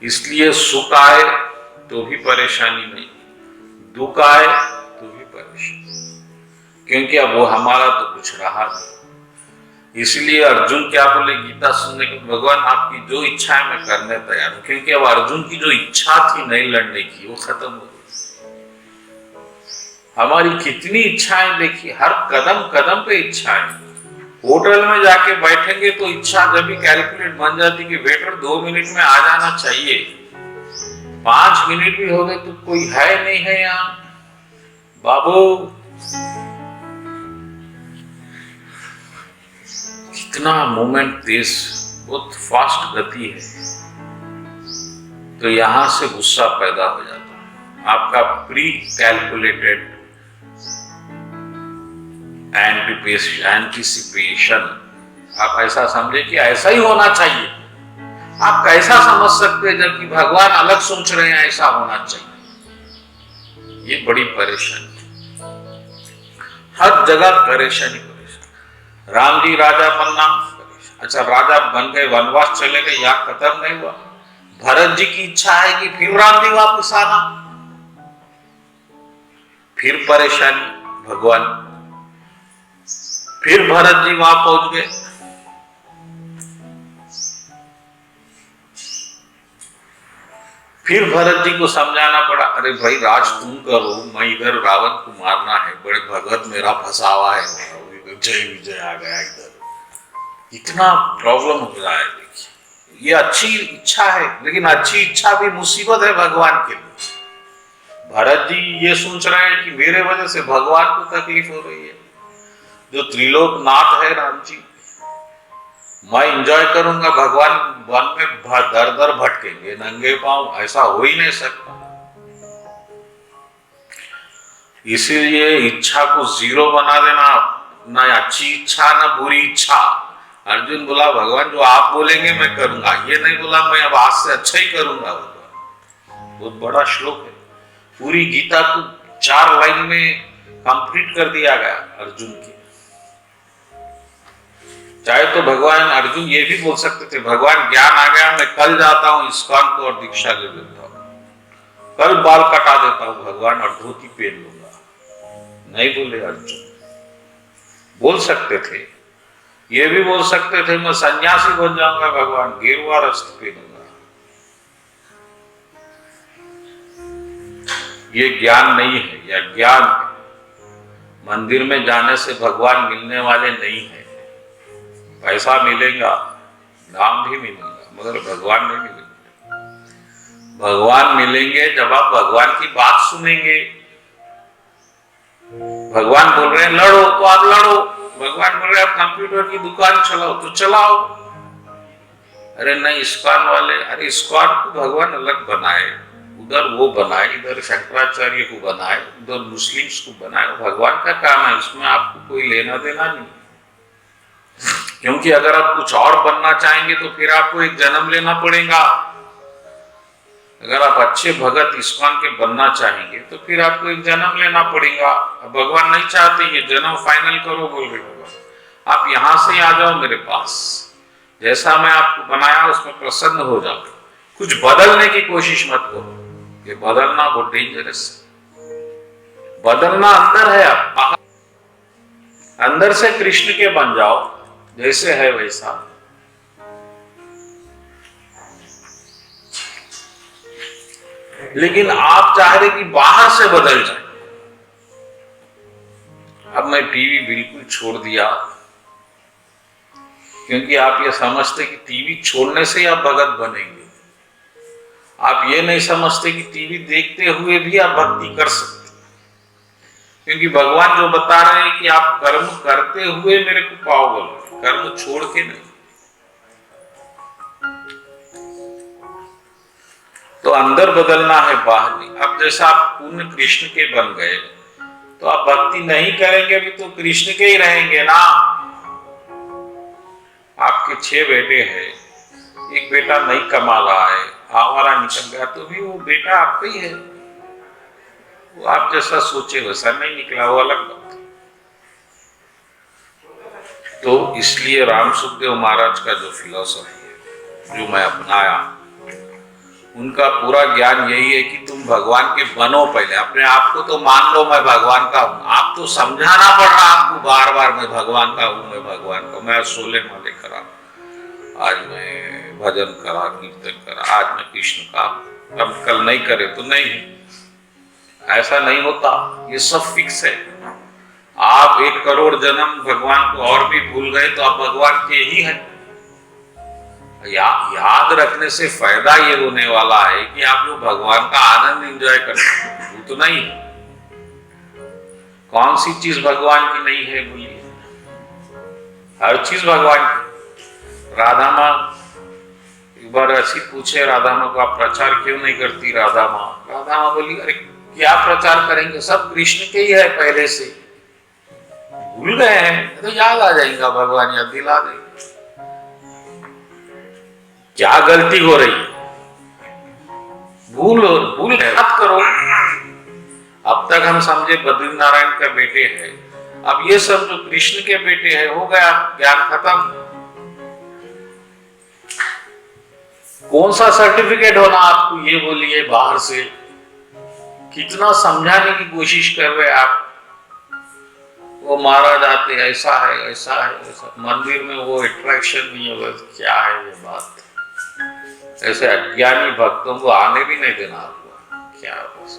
इसलिए सुख आए तो भी परेशानी नहीं, दुख आए तो भी परेशानी, क्योंकि अब वो हमारा तो कुछ रहा नहीं। इसलिए अर्जुन क्या बोले गीता सुनने के, भगवान आपकी जो इच्छा है मैं करने तैयार हूं, क्योंकि अब अर्जुन की जो इच्छा थी नहीं लड़ने की, वो खत्म हो गई। हमारी कितनी इच्छाएं देखिए, हर कदम कदम पे इच्छाएं। होटल में जाके बैठेंगे तो इच्छा जब भी कैलकुलेट बन जाती कि वेटर 2 मिनट में आ जाना चाहिए, 5 मिनट भी हो गए तो कोई है नहीं है यहाँ बाबू। कितना मोमेंट तेज, बहुत फास्ट गति है। तो यहां से गुस्सा पैदा हो जाता है, आपका प्री कैलकुलेटेड एंटिसिपेशन। आप ऐसा समझे कि ऐसा ही होना चाहिए। आप कैसा समझ सकते हैं जबकि भगवान अलग सोच रहे हैं ऐसा होना चाहिए। ये बड़ी परेशानी, हर जगह परेशानी। राम जी राजा बनना, अच्छा राजा बन गए, वनवास चले गए, यहाँ खत्म नहीं हुआ। भरत जी की इच्छा है कि फिर राम जी वापस आना, फिर परेशानी। भगवान फिर भरत जी वहां पहुंच गए। फिर भरत जी को समझाना पड़ा, अरे भाई राज तुम करो, मैं इधर रावण को मारना है, बड़े भगत मेरा फंसावा है, जय विजय आ गया इधर। इतना प्रॉब्लम हो रहा है। देखिए ये अच्छी इच्छा है, लेकिन अच्छी इच्छा भी मुसीबत है भगवान के लिए। भरत जी ये सोच रहे हैं कि मेरे वजह से भगवान को तकलीफ हो रही है। जो त्रिलोकनाथ है राम जी, मैं एंजॉय करूंगा, भगवान वन में दर दर भटकेंगे नंगे पांव, ऐसा हो ही नहीं सकता। इसीलिए इच्छा को जीरो बना देना, ना अच्छी इच्छा ना बुरी इच्छा। अर्जुन बोला भगवान जो आप बोलेंगे मैं करूंगा, ये नहीं बोला मैं अब आज से अच्छा ही करूंगा। बहुत बड़ा श्लोक है, पूरी गीता को 4 लाइन में कंप्लीट कर दिया गया अर्जुन के। चाहे तो भगवान अर्जुन ये भी बोल सकते थे, भगवान ज्ञान आ गया, मैं कल जाता हूं इस्कॉन को और दीक्षा ले लेता हूं, कल बाल कटा देता हूं भगवान और धोती पहन लूंगा। नहीं बोले अर्जुन, बोल सकते थे, ये भी बोल सकते थे मैं सन्यासी बन जाऊंगा भगवान, गेरुआ वस्त्र पहनूंगा। ये ज्ञान नहीं है, यह ज्ञान है। मंदिर में जाने से भगवान मिलने वाले नहीं है। पैसा मिलेगा, नाम भी मिलेगा, मगर भगवान नहीं मिलेंगे। भगवान मिलेंगे जब आप भगवान की बात सुनेंगे। भगवान बोल रहे हैं लड़ो तो आप लड़ो, भगवान बोल रहे हैं आप कंप्यूटर की दुकान चलाओ तो चलाओ। अरे नहीं इस्कॉन वाले, अरे इस्कॉन को भगवान अलग बनाए, उधर वो बनाए, इधर शंकराचार्य को बनाए, उधर मुस्लिम्स को बनाए, भगवान का काम है, उसमें आपको कोई लेना देना नहीं। क्योंकि अगर आप कुछ और बनना चाहेंगे तो फिर आपको एक जन्म लेना पड़ेगा। अगर आप अच्छे भगत इस्कॉन के बनना चाहेंगे तो फिर आपको एक जन्म लेना पड़ेगा। भगवान नहीं चाहते ये जन्म फाइनल करो, बोल रहे भगवान आप यहां से आ जाओ मेरे पास, जैसा मैं आपको बनाया उसमें प्रसन्न हो जाओ, कुछ बदलने की कोशिश मत करो। ये बदलना बहुत डेंजरस है। बदलना अंदर है, आप अंदर से कृष्ण के बन जाओ, जैसे है वैसा। लेकिन आप चाह रहे कि बाहर से बदल जाए। अब मैं टीवी बिल्कुल छोड़ दिया, क्योंकि आप ये समझते कि टीवी छोड़ने से आप भगत बनेंगे। आप ये नहीं समझते कि टीवी देखते हुए भी आप भक्ति कर सकते, क्योंकि भगवान जो बता रहे हैं कि आप कर्म करते हुए मेरे को पाओगे, कर्म छोड़ के नहीं। तो अंदर बदलना है, बाहर नहीं। अब जैसा आप पूर्ण कृष्ण के बन गए तो आप भक्ति नहीं करेंगे भी तो कृष्ण के ही रहेंगे ना। आपके 6 बेटे हैं, एक बेटा नहीं कमा रहा है, आवारा निकल गया, तो भी वो बेटा आपका ही है। वो आप जैसा सोचे वैसा नहीं निकला, वो अलग बात है। तो इसलिए राम सुखदेव महाराज का जो फिलॉसफी है, जो मैं अपनाया, उनका पूरा ज्ञान यही है कि तुम भगवान के बनो। पहले अपने आप को तो मान लो मैं भगवान का हूं, आप तो समझाना पड़ रहा आपको बार बार मैं भगवान का हूं, मैं भगवान का। मैं 16 माले करा, आज मैं भजन करा, कीर्तन करा, आज मैं कृष्ण का, अब कल नहीं करे तो नहीं। ऐसा नहीं होता, ये सब फिक्स है। आप 1 करोड़ जन्म भगवान को और भी भूल गए तो आप भगवान के ही हैं। याद रखने से फायदा ये होने वाला है कि आप जो भगवान का आनंद एंजॉय करते उतना ही। कौन सी चीज भगवान की नहीं है बोलिए? हर चीज भगवान की। राधा माँ एक बार ऐसी पूछे राधा माँ को, आप प्रचार क्यों नहीं करती राधा माँ? राधा माँ बोली, अरे क्या प्रचार करेंगे, सब कृष्ण के ही है पहले से, भूल गए हैं तो याद आ जाएगा, भगवान याद दिला देंगे। क्या गलती हो रही है? भूल मत करो। अब तक हम समझे बद्रीनारायण के बेटे हैं, अब ये सब जो कृष्ण के बेटे हैं, हो गया ज्ञान खत्म। कौन सा सर्टिफिकेट होना आपको ये बोलिए बाहर से? कितना समझाने की कोशिश कर रहे आप, वो मारा जाते ऐसा है ऐसा है ऐसा, मंदिर में वो अट्रैक्शन नहीं होगा, क्या है ये बात? ऐसे अज्ञानी भक्तों को आने भी नहीं देना आपको, क्या बस।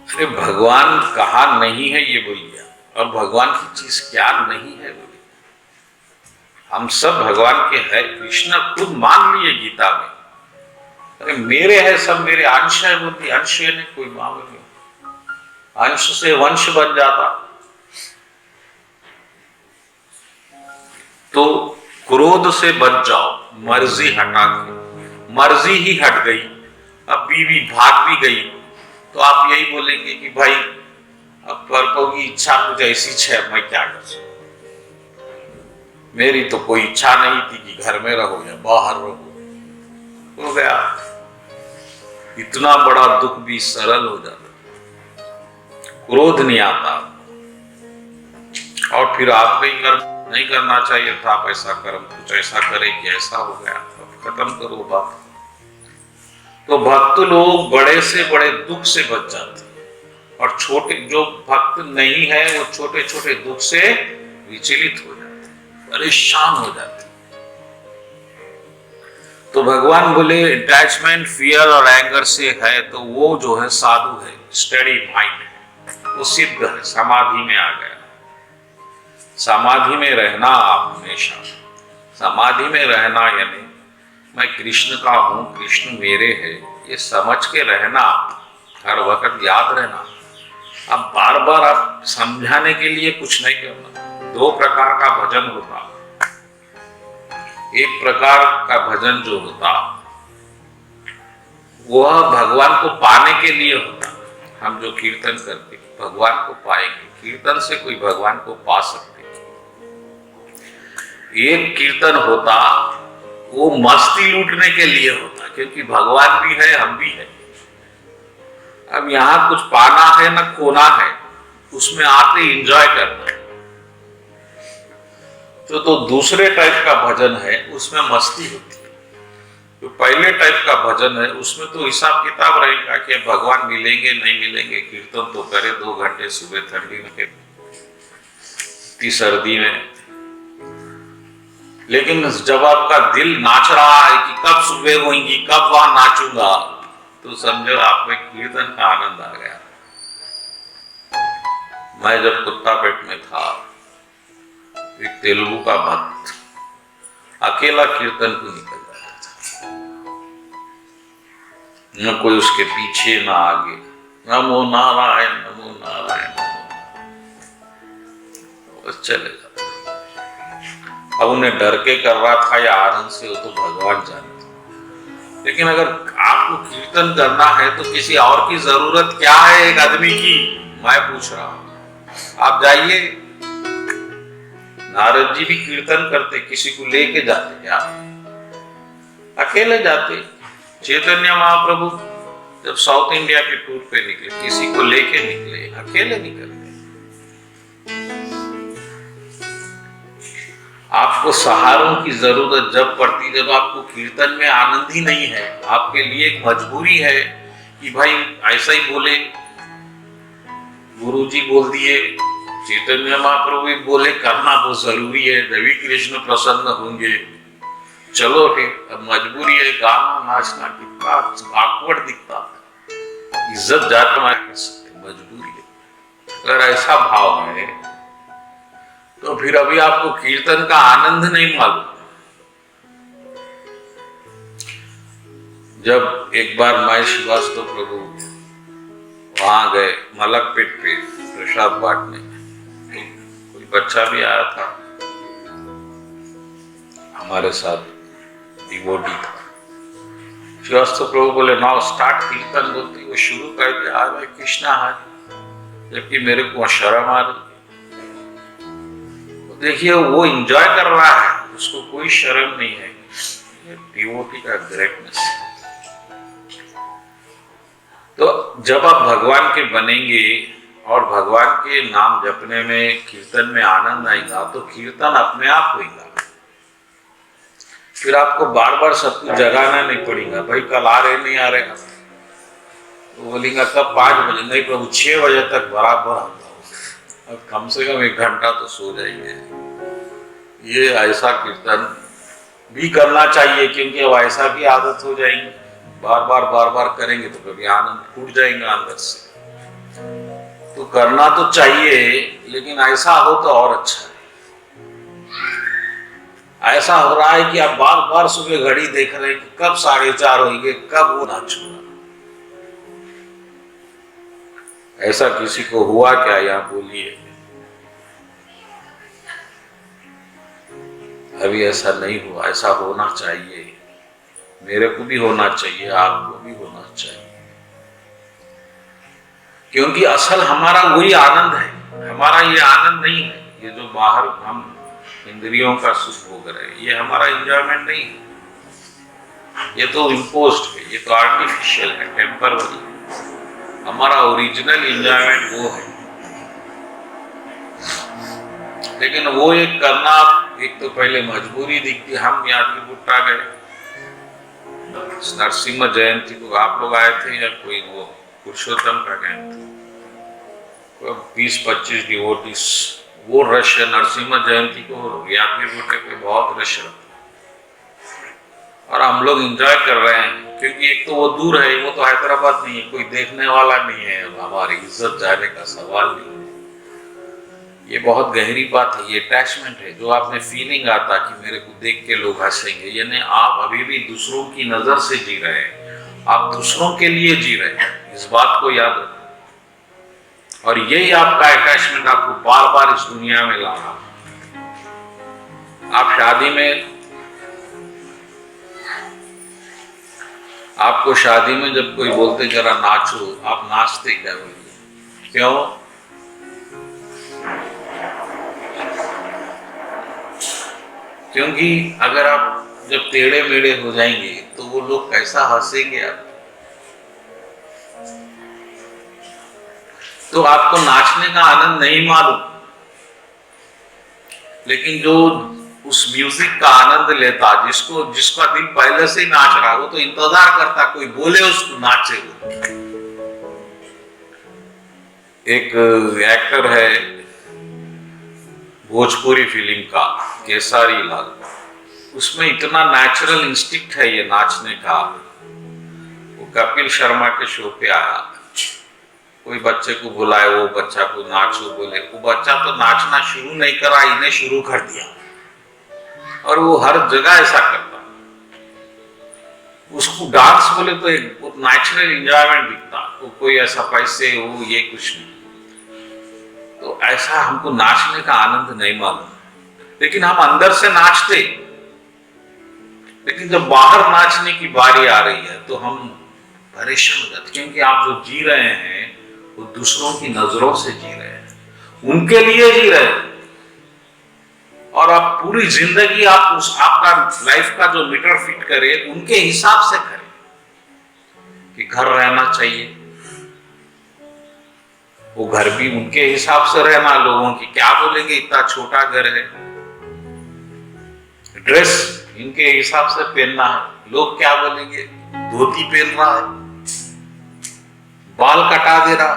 अरे भगवान कहाँ नहीं है ये बोलिए, और भगवान की चीज क्या नहीं है बोलिए? हम सब भगवान के हैं, कृष्ण खुद मान लिए गीता में, अरे मेरे है सब, मेरे अंश है बोलती, अंश ने कोई मामला नहीं, अंश से वंश बन जाता। तो क्रोध से बच जाओ, मर्जी हटा के, मर्जी ही हट गई, अब बीवी भाग भी गई, तो आप यही बोलेंगे कि भाई अब प्रभु की इच्छा कुछ ऐसी है, मैं क्या कर सकता, मेरी तो कोई इच्छा नहीं थी कि घर में रहो या बाहर रहो, हो गया। इतना बड़ा दुख भी सरल हो जाता, क्रोध नहीं आता, और फिर आप भी नहीं करना चाहिए था, आप ऐसा कर्म कुछ ऐसा करे कि ऐसा हो गया, अब खत्म करो बात। तो भक्त लोग बड़े से बड़े दुख से बच जाते हैं, और छोटे जो भक्त नहीं है वो छोटे छोटे दुख से विचलित हो जाते, परेशान हो जाते। तो भगवान बोले अटैचमेंट फियर और एंगर से है तो वो जो है साधु है, स्टडी माइंड है, वो सिद्ध है, समाधि में आ गया। समाधि में रहना, आप हमेशा समाधि में रहना यानी मैं कृष्ण का हूं, कृष्ण मेरे है, ये समझ के रहना, हर वक्त याद रहना। अब बार बार आप समझाने के लिए कुछ नहीं करना। 2 प्रकार का भजन होता, एक प्रकार का भजन जो होता वह भगवान को पाने के लिए होता। हम जो कीर्तन करते भगवान को पाएंगे, कीर्तन से कोई भगवान को पा सकते। एक कीर्तन होता वो मस्ती लूटने के लिए होता, क्योंकि भगवान भी है हम भी है। अब यहां कुछ पाना है ना खोना है, उसमें आते एंजॉय करना है। तो दूसरे टाइप का भजन है, उसमें मस्ती होती है। जो पहले टाइप का भजन है उसमें तो हिसाब किताब रहेगा कि भगवान मिलेंगे नहीं मिलेंगे, कीर्तन तो करे 2 घंटे सुबह ठंडी में, इतनी सर्दी में, लेकिन जब आपका दिल नाच रहा है कि कब सुबह होंगी, कब वहां नाचूंगा, तो समझो आप में कीर्तन का आनंद आ गया। मैं जब कुत्तापेट में था, एक तेलुगु का भक्त अकेला कीर्तन को निकल जाता था, न कोई उसके पीछे न आगे, नमो नारायण नमो नारायण नमो, बस चले जाता। अब उन्हें डर के कर रहा था या आनंद से, वो तो भगवान जानते। लेकिन अगर आपको कीर्तन करना है तो किसी और की जरूरत क्या है एक आदमी की, मैं पूछ रहा हूं। आप जाइए, नारद जी भी कीर्तन करते, किसी को लेके जाते क्या? अकेले जाते। चैतन्य महाप्रभु जब साउथ इंडिया के टूर पे निकले, किसी को लेके निकले, अकेले निकले। आपको सहारों की जरूरत जब पड़ती, जब आपको कीर्तन में आनंद ही नहीं है, आपके लिए एक मजबूरी है कि भाई ऐसा ही बोले, गुरुजी बोल दिए, चैतन्य महाप्रभु बोले, करना बहुत जरूरी है, देवी कृष्ण प्रसन्न होंगे, चलो फिर, अब मजबूरी है, गाना नाचना कितना awkward दिखता है, इज्जत जाकर ना कर सकते, मजबूरी है। अगर ऐसा भाव है तो फिर अभी आपको कीर्तन का आनंद नहीं मालूम। जब एक बार मैं श्रीवास्तव प्रभु वहां गए मलकपेट पे प्रसाद बांटने, तो कोई बच्चा भी आया था हमारे साथ, डिवोटी था। श्रीवास्तव प्रभु बोले नाउ स्टार्ट कीर्तन, बोलते वो शुरू करके आ रहे कृष्णा हरि, जबकि मेरे को शर्म आ रही। देखिए वो एंजॉय कर रहा है, उसको कोई शर्म नहीं है। डिवोटी का ग्रेटनेस। तो जब आप भगवान के बनेंगे और भगवान के नाम जपने में, कीर्तन में आनंद आएगा, तो कीर्तन अपने आप होगा। फिर आपको बार बार सब कुछ जगाना नहीं पड़ेगा, भाई कल आ रहे नहीं आ रहे, तो बोलेगा कब 5 बजे, नहीं प्रभु 6 बजे तक बराबर आता हूँ, अब कम से कम 1 घंटा तो सो जाएंगे। ये ऐसा कीर्तन भी करना चाहिए, क्योंकि अब ऐसा भी आदत हो जाएगी, बार बार करेंगे तो कभी आनंद फूट जाएगा अंदर से। तो करना तो चाहिए, लेकिन ऐसा हो तो और अच्छा है। ऐसा हो रहा है कि आप बार बार सुबह घड़ी देख रहे हैं कि कब 4:30 होंगे, कब वो नाचूंगा। ऐसा किसी को हुआ क्या, यहाँ बोलिए। अभी ऐसा नहीं हुआ, ऐसा होना चाहिए। मेरे को भी होना चाहिए, आपको भी होना चाहिए, क्योंकि असल हमारा वही आनंद है। हमारा ये आनंद नहीं है, ये जो बाहर हम इंद्रियों का सुख भोग रहे हैं, ये हमारा एंजॉयमेंट नहीं है। ये तो इम्पोज्ड है, ये तो आर्टिफिशियल है, टेम्पररी। हमारा ओरिजिनल एंजॉयमेंट वो है। लेकिन वो एक करना, एक तो पहले मजबूरी दिखती। हम यहाँ गुट्टा गए नरसिम्हा जयंती को, आप लोग आए थे या कोई वो पुरुषोत्तम का जयंती, 20-25 डिवोटीज, वो रश है। नरसिम्हा जयंती को यादवीर गुट्टे पे बहुत रश है, और हम लोग एंजॉय कर रहे हैं, क्योंकि एक तो वो दूर है, वो तो हैदराबाद नहीं है, कोई देखने वाला नहीं है, हमारी इज्जत जाने का सवाल नहीं है। ये बहुत गहरी बात है, ये अटैचमेंट है, जो आप में फीलिंग आता कि मेरे को देख के लोग हंसेंगे, यानी आप अभी भी दूसरों की नजर से जी रहे हैं, आप दूसरों के लिए जी रहे हैं। इस बात को याद रखो, और यही आपका अटैचमेंट आपको बार बार इस दुनिया में ला रहा। आप शादी में, आपको शादी में जब कोई बोलते जरा नाचो, आप नाचते क्या बोलिए? क्यों? क्योंकि अगर आप जब टेढ़े मेढ़े हो जाएंगे तो वो लोग कैसा हंसेंगे आप। तो आपको नाचने का आनंद नहीं मालूम, लेकिन जो उस म्यूजिक का आनंद लेता, जिसका दिल पहले से ही नाच रहा, वो तो इंतजार करता कोई बोले उसको नाचे। एक एक्टर है भोजपुरी फिल्म का, केसारी लाल, उसमें इतना नेचुरल इंस्टिक्ट है ये नाचने का। वो कपिल शर्मा के शो पे आया, कोई बच्चे को बुलाए, वो बच्चा को नाचो बोले, वो बच्चा तो नाचना शुरू नहीं करा, इन्हें शुरू कर दिया, और वो हर जगह ऐसा करता। उसको डांस बोले तो एक नेचुरल एंजॉयमेंट दिखता, तो कोई ऐसा पैसे हो ये कुछ नहीं। तो ऐसा हमको नाचने का आनंद नहीं मालूम, लेकिन हम अंदर से नाचते। लेकिन जब बाहर नाचने की बारी आ रही है तो हम परेशान हो जाते, क्योंकि आप जो जी रहे हैं वो दूसरों की नजरों से जी रहे हैं, उनके लिए जी रहे हैं, और आप पूरी जिंदगी आप आपका लाइफ का जो मीटर फिट करे उनके हिसाब से करें कि घर रहना चाहिए, वो घर भी उनके हिसाब से रहना। लोगों की क्या बोलेंगे, इतना छोटा घर है, ड्रेस इनके हिसाब से पहनना है, लोग क्या बोलेंगे, धोती पहन रहा है, बाल कटा दे रहा,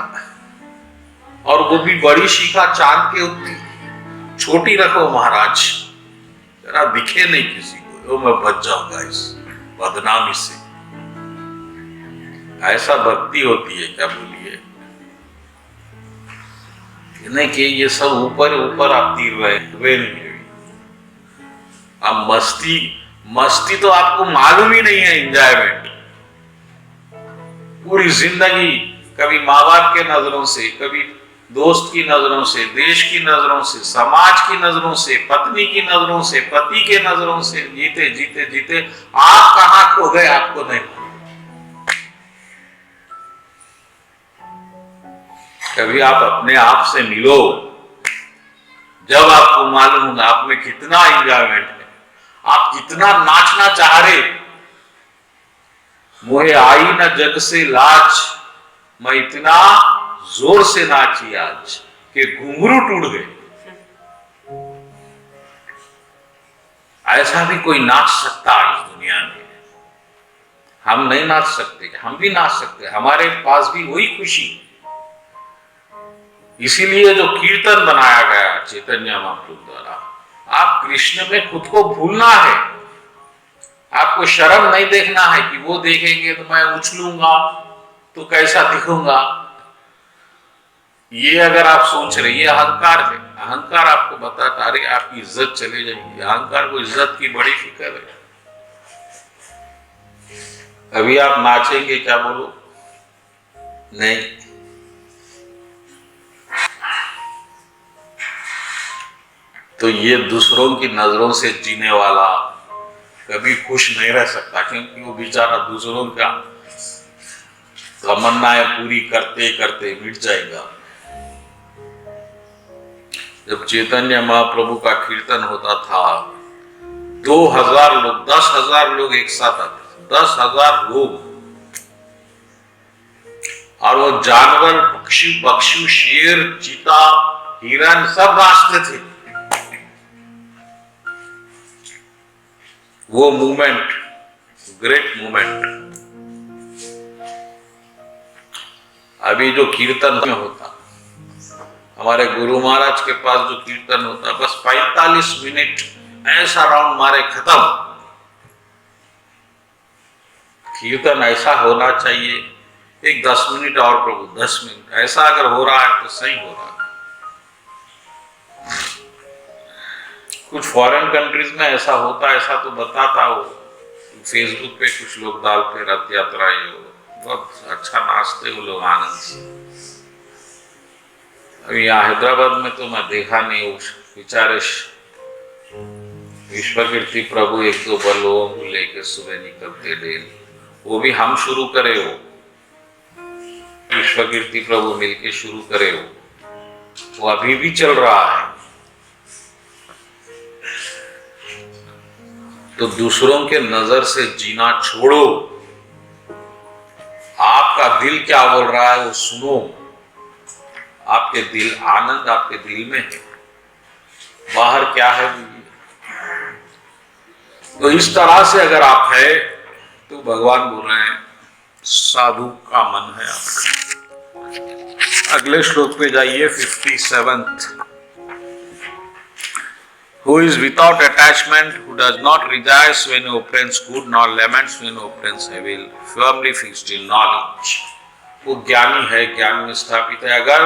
और वो भी बड़ी शिखा चांद के उतनी, छोटी रखो महाराज, जरा दिखे नहीं किसी को, तो मैं बच जाऊंगा इस बदनामी से। ऐसा भक्ति होती है क्या बोलिए? नहीं कि ये सब ऊपर ऊपर आप तीर रहे हुए नहीं। अब मस्ती तो आपको मालूम ही नहीं है। एंजॉयमेंट पूरी जिंदगी कभी माँ बाप के नजरों से, कभी दोस्त की नजरों से, देश की नजरों से, समाज की नजरों से, पत्नी की नजरों से, पति के नजरों से जीते जीते जीते आप कहां खो गए आपको नहीं मालूम। कभी आप अपने आप से मिलो, जब आपको मालूम होगा आप में कितना एंजॉयमेंट है, आप कितना नाचना चाह रहे। मुझे आई न जग से लाज, मैं इतना जोर से नाची आज कि घुंघरू टूट गए। ऐसा भी कोई नाच सकता है इस दुनिया में? हम नहीं नाच सकते? हम भी नाच सकते, हमारे पास भी वही खुशी। इसीलिए जो कीर्तन बनाया गया चैतन्य महाप्रभु द्वारा, आप कृष्ण में खुद को भूलना है। आपको शर्म नहीं देखना है कि वो देखेंगे तो मैं उछलूंगा तो कैसा दिखूंगा। ये अगर आप सोच रहे, ये अहंकार है। अहंकार आपको बताता अरे आपकी इज्जत चली जाएगी। अहंकार को इज्जत की बड़ी फिक्र है। अभी आप नाचेंगे क्या बोलो? नहीं। तो ये दूसरों की नजरों से जीने वाला कभी खुश नहीं रह सकता, क्योंकि वो बेचारा दूसरों का तमन्नाएं पूरी करते करते मिट जाएगा। जब चैतन्य महाप्रभु का कीर्तन होता था, 2000 लोग, 10,000 लोग एक साथ आते, 10,000 लोग, और वो जानवर, पक्षी, शेर, चीता, हिरण सब नाचते थे। वो मूवमेंट, ग्रेट मूवमेंट। अभी जो कीर्तन में होता, हमारे गुरु महाराज के पास जो कीर्तन होता, बस 45 मिनट ऐसा राउंड मारे खत्म। कीर्तन ऐसा होना चाहिए, एक 10 मिनट और प्रभु 10 मिनट, ऐसा अगर हो रहा है तो सही हो रहा है। कुछ फॉरेन कंट्रीज में ऐसा होता, ऐसा तो बताता हो, फेसबुक पे कुछ लोग डालते रथ यात्रा, ये बहुत अच्छा नाचते वो लोग आनंद से। अभी यहाँ हैदराबाद में तो मैं देखा नहीं, बेचारे विश्व कीर्ति प्रभु 1-2 लोगों को लेकर सुबह निकलते डेली। वो भी हम शुरू करे, वो विश्व कीर्ति प्रभु मिलके शुरू करे, वो अभी भी चल रहा है। तो दूसरों के नजर से जीना छोड़ो, आपका दिल क्या बोल रहा है वो सुनो। आपके दिल, आनंद आपके दिल में है, बाहर क्या है। तो इस तरह से अगर आप है तो भगवान बोल रहे हैं साधु का मन है आपका। अगले श्लोक पे जाइए, 57th। Who is without attachment, who does not rejoice when he obtains good, nor laments when he obtains evil, firmly fixed in knowledge. वो ज्ञानी है, ज्ञान में स्थापित है। अगर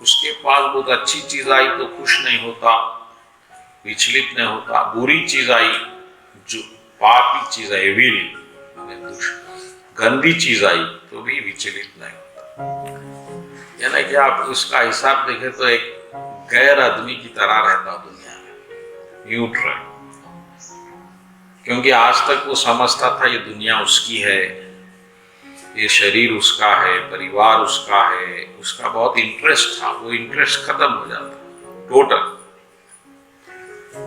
उसके पास बहुत अच्छी चीज आई तो खुश नहीं होता, विचलित नहीं होता। बुरी चीज आई, जो पापी चीज आई, एविल, गंदी चीज आई तो भी विचलित नहीं होता। यानी कि आप उसका हिसाब देखें तो एक गैर आदमी की तरह रहता दुनिया में, न्यूट्रल। क्योंकि आज तक वो समझता था ये दुनिया उसकी है, ये शरीर उसका है, परिवार उसका है, उसका बहुत इंटरेस्ट था। वो इंटरेस्ट खत्म हो जाता टोटल।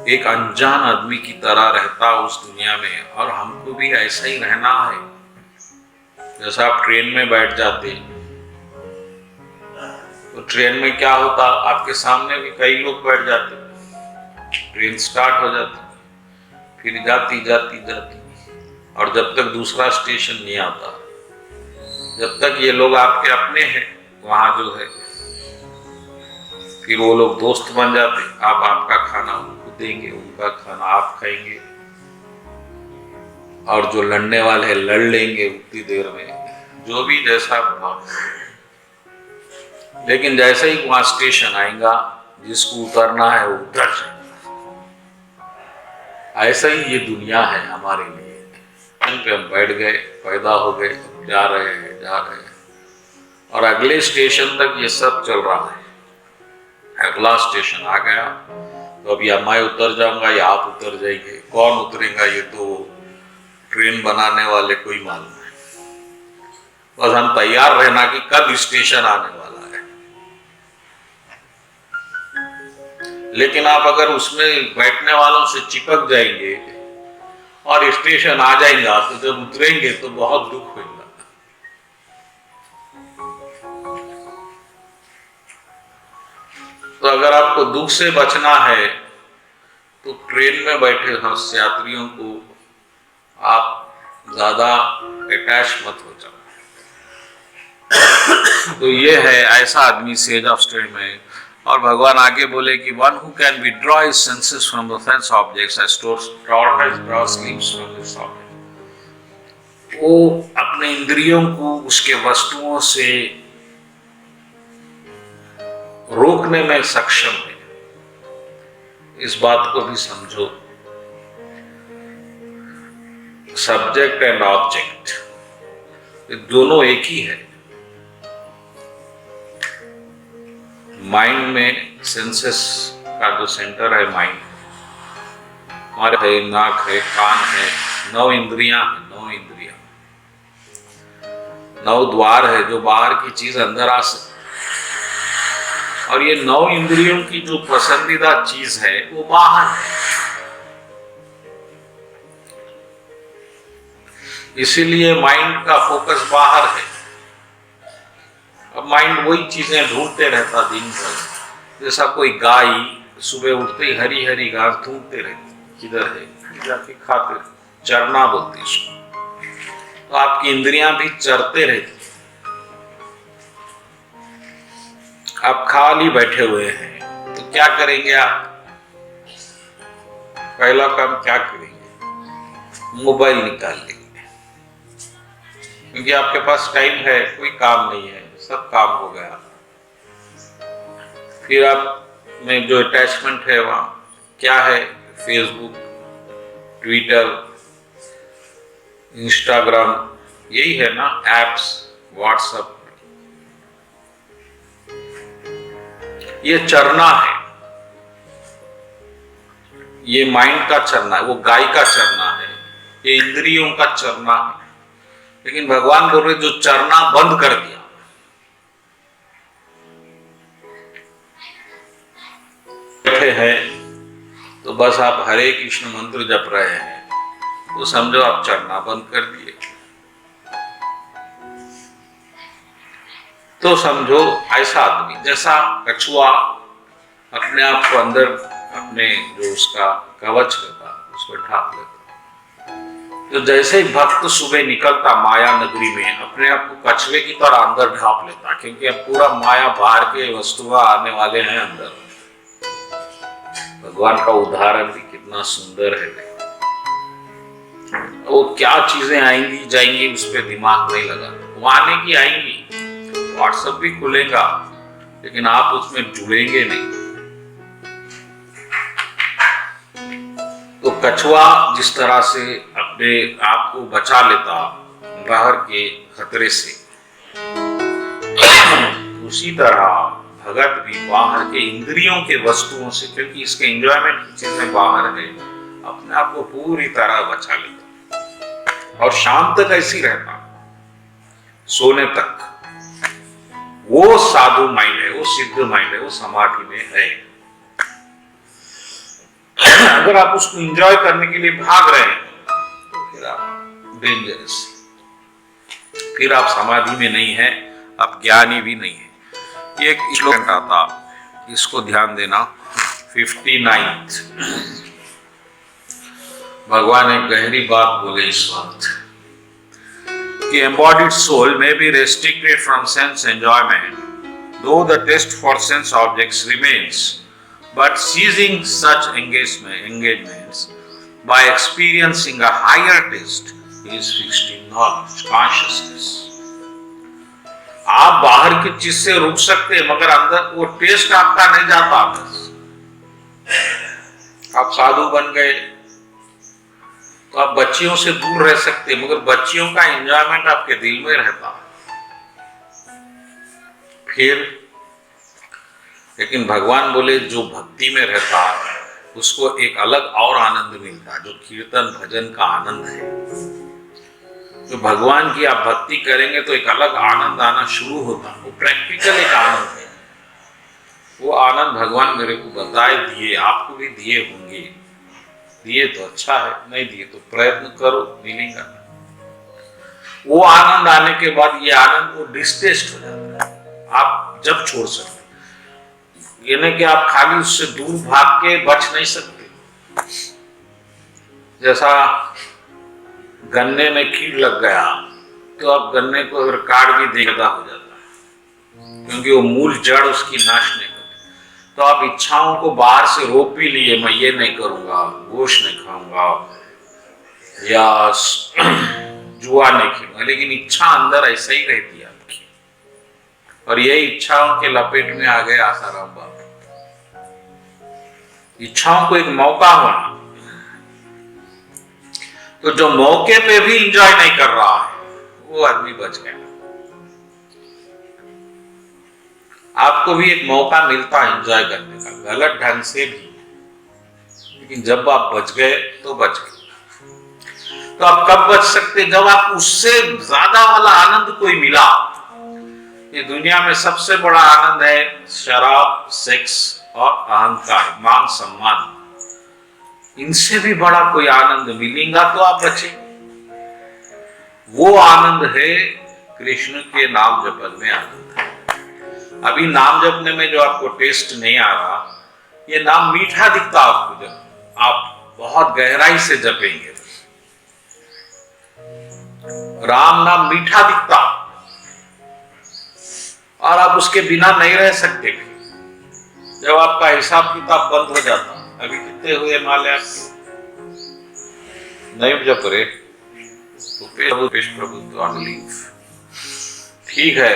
एक अनजान आदमी की तरह रहता उस दुनिया में। और हमको भी ऐसा ही रहना है। जैसा आप ट्रेन में बैठ जाते तो ट्रेन में क्या होता, आपके सामने भी कई लोग बैठ जाते, ट्रेन स्टार्ट हो जाती, फिर जाती जाती जाती, और जब तक दूसरा स्टेशन नहीं आता, जब तक ये लोग आपके अपने हैं वहां जो है, फिर वो लोग दोस्त बन जाते। आप आपका खाना उनको देंगे, उनका खाना आप खाएंगे, और जो लड़ने वाले हैं लड़ लेंगे उतनी देर में, जो भी जैसा था। लेकिन जैसे ही वहां स्टेशन आएगा, जिसको उतरना है वो उतर जाएगा। ऐसा ही ये दुनिया है हमारे लिए। पे हम बैठ गए, पैदा हो गए, जा रहे हैं और अगले स्टेशन तक ये सब चल रहा है। अगला स्टेशन आ गया तो अब या मैं उतर जाऊंगा या आप उतर जाएंगे, कौन उतरेगा ये तो ट्रेन बनाने वाले को ही मालूम है। बस हम तैयार रहना कि कब स्टेशन आने वाला है। लेकिन आप अगर उसमें बैठने वालों से चिपक जाएंगे और स्टेशन आ जाएगा तो जब उतरेंगे तो बहुत दुख होगा। तो अगर आपको दुख से बचना है तो ट्रेन में बैठे यात्रियों को आप ज्यादा अटैच मत हो जाओ। तो ये है ऐसा आदमी सेज ऑफ स्टेट में। और भगवान आगे बोले कि one who can withdraw his senses from the sense objects as tortoise draw sleeps from this object. वो अपने इंद्रियों को उसके वस्तुओं से रोकने में सक्षम है। इस बात को भी समझो, सब्जेक्ट एंड ऑब्जेक्ट दोनों एक ही है। माइंड में सेंसेस का जो सेंटर है माइंड, हमारे है नाक है, कान है, 9 इंद्रियां हैं, 9 इंद्रियां, 9 द्वार है जो बाहर की चीज अंदर आ सकती। और ये 9 इंद्रियों की जो पसंदीदा चीज है वो बाहर है। इसीलिए माइंड का फोकस बाहर है। अब माइंड वही चीजें ढूंढते रहता दिन भर। जैसा कोई गाय सुबह उठते ही हरी हरी घास ढूंढते रहती, किधर है, फिर जाके खाते, चरना बोलते इसको। तो आपकी इंद्रियां भी चरते रहती। आप खाली बैठे हुए हैं तो क्या करेंगे आप? पहला काम क्या करेंगे? मोबाइल निकाल लेंगे, क्योंकि आपके पास टाइम है, कोई काम नहीं है, सब काम हो गया। फिर आप में जो अटैचमेंट है वहां क्या है? फेसबुक, ट्विटर, इंस्टाग्राम, यही है ना एप्स, व्हाट्सएप। ये चरना है, ये माइंड का चरना है, वो गाय का चरना है, ये इंद्रियों का चरना है। लेकिन भगवान बोल रहे जो चरना बंद कर दिया, बैठे हैं तो बस आप हरे कृष्ण मंत्र जप रहे हैं तो समझो आप चरना बंद कर दिए। तो समझो ऐसा आदमी जैसा कछुआ अपने आप को अंदर, अपने जो उसका कवच रहता उसको ढांप लेता। तो जैसे ही भक्त सुबह निकलता माया नगरी में, अपने आप को कछुए की तरह अंदर ढांप लेता, क्योंकि अब पूरा माया बाहर के वस्तुएं आने वाले हैं अंदर। भगवान का उदाहरण भी कितना सुंदर है। वो क्या चीजें आएंगी जाएंगी उस पर दिमाग नहीं लगा, वो आने की आएंगी। व्हाट्सएप भी खुलेगा लेकिन आप उसमें जुड़ेंगे नहीं। तो कछुआ जिस तरह से अपने आप को बचा लेता बाहर के खतरे से, उसी तरह भगत भी बाहर के इंद्रियों के वस्तुओं से, क्योंकि इसके एंजॉयमेंट की चीजें बाहर है, अपने आप को पूरी तरह बचा लेता और शाम तक ऐसी रहता, सोने तक। वो साधु माइंड है, वो सिद्ध माइंड है, वो समाधि में है। अगर आप उसको एंजॉय करने के लिए भाग रहे हैं तो फिर आप डेंजरस, फिर आप समाधि में नहीं है, आप ज्ञानी भी नहीं है। एक श्लोक आता, इसको ध्यान देना, 59। भगवान एक गहरी बात बोले इस वक्त कि embodied soul may be restricted from sense enjoyment, though the taste for sense objects remains. But ceasing such engagements, by experiencing a higher taste is fixed in knowledge, consciousness. आप बाहर की चीज से रुक सकते हैं मगर अंदर वो टेस्ट आपका नहीं जाता। आप साधु बन गए तो आप बच्चियों से दूर रह सकते हैं मगर बच्चियों का एंजॉयमेंट आपके दिल में रहता। फिर लेकिन भगवान बोले जो भक्ति में रहता उसको एक अलग और आनंद मिलता, जो कीर्तन भजन का आनंद है। तो भगवान की आप भक्ति करेंगे तो एक अलग आनंद आना शुरू होता। वो प्रैक्टिकल एक आनंद है। वो आनंद भगवान मेरे को बताए दिए, आपको भी दिए होंगे। दिए तो अच्छा है, नहीं दिए तो प्रयत्न करो, मिलेगा। वो आनंद आने के बाद ये आनंद वो डिस्टेस्ट हो जाता है। आप जब छोड़ सकते, ये नहीं कि आप खाली उससे दूर भाग के बच नहीं सकते। जैसा गन्ने में कीड़ लग गया तो आप गन्ने को अगर काट भी देगा हो जाता है, क्योंकि वो मूल जड़ उसकी नाश नहीं करती। तो आप इच्छाओं को बाहर से रोक भी लिए, मैं ये नहीं करूंगा, गोश्त नहीं खाऊंगा या जुआ नहीं खेलूंगा, लेकिन इच्छा अंदर ऐसा ही रहती है आपकी। और यही इच्छाओं के लपेट में आ गए आसाराम बाबा। इच्छाओं को एक मौका होना, तो जो मौके पे भी इंजॉय नहीं कर रहा है वो आदमी बच गया। आपको भी एक मौका मिलता है एंजॉय करने का, गलत ढंग से भी, लेकिन जब आप बच गए तो बच गए। तो आप कब बच सकते? जब आप उससे ज्यादा वाला आनंद कोई मिला। ये दुनिया में सबसे बड़ा आनंद है शराब, सेक्स और अहंकार, मान सम्मान। इनसे भी बड़ा कोई आनंद मिलेगा तो आप बचे। वो आनंद है कृष्ण के नाम जपन में आनंद है। अभी नाम जपने में जो आपको टेस्ट नहीं आ रहा, ये नाम मीठा दिखता आपको जब आप बहुत गहराई से जपेंगे। राम नाम मीठा दिखता और आप उसके बिना नहीं रह सकते। जब आपका हिसाब किताब बंद हो जाता, अभी कितने हुए माले नहीं जप रहे प्रभु तो ठीक है।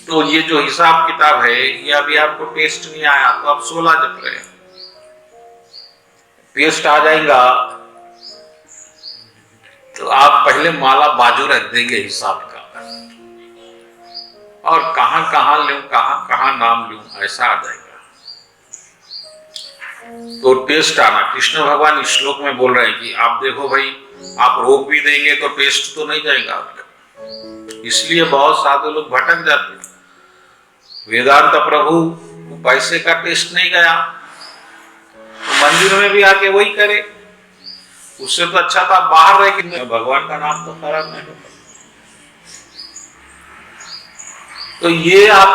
तो ये जो हिसाब किताब है ये अभी आपको टेस्ट नहीं आया तो आप 16 जप रहे। टेस्ट आ जाएगा तो आप पहले माला बाजू रख देंगे हिसाब का, और कहां कहां लूं, कहां कहां नाम लूं, ऐसा आ जाएगा। तो टेस्ट आना, कृष्ण भगवान इस श्लोक में बोल रहे हैं कि आप देखो भाई, आप रोक भी देंगे तो टेस्ट तो नहीं जाएगा आपका। इसलिए बहुत साधु लोग भटक जाते। वेदांत प्रभु पैसे का टेस्ट नहीं गया तो मंदिर में भी आके वही करे, उससे तो अच्छा था बाहर रह के भगवान का नाम तो खराब नहीं होता। तो ये आप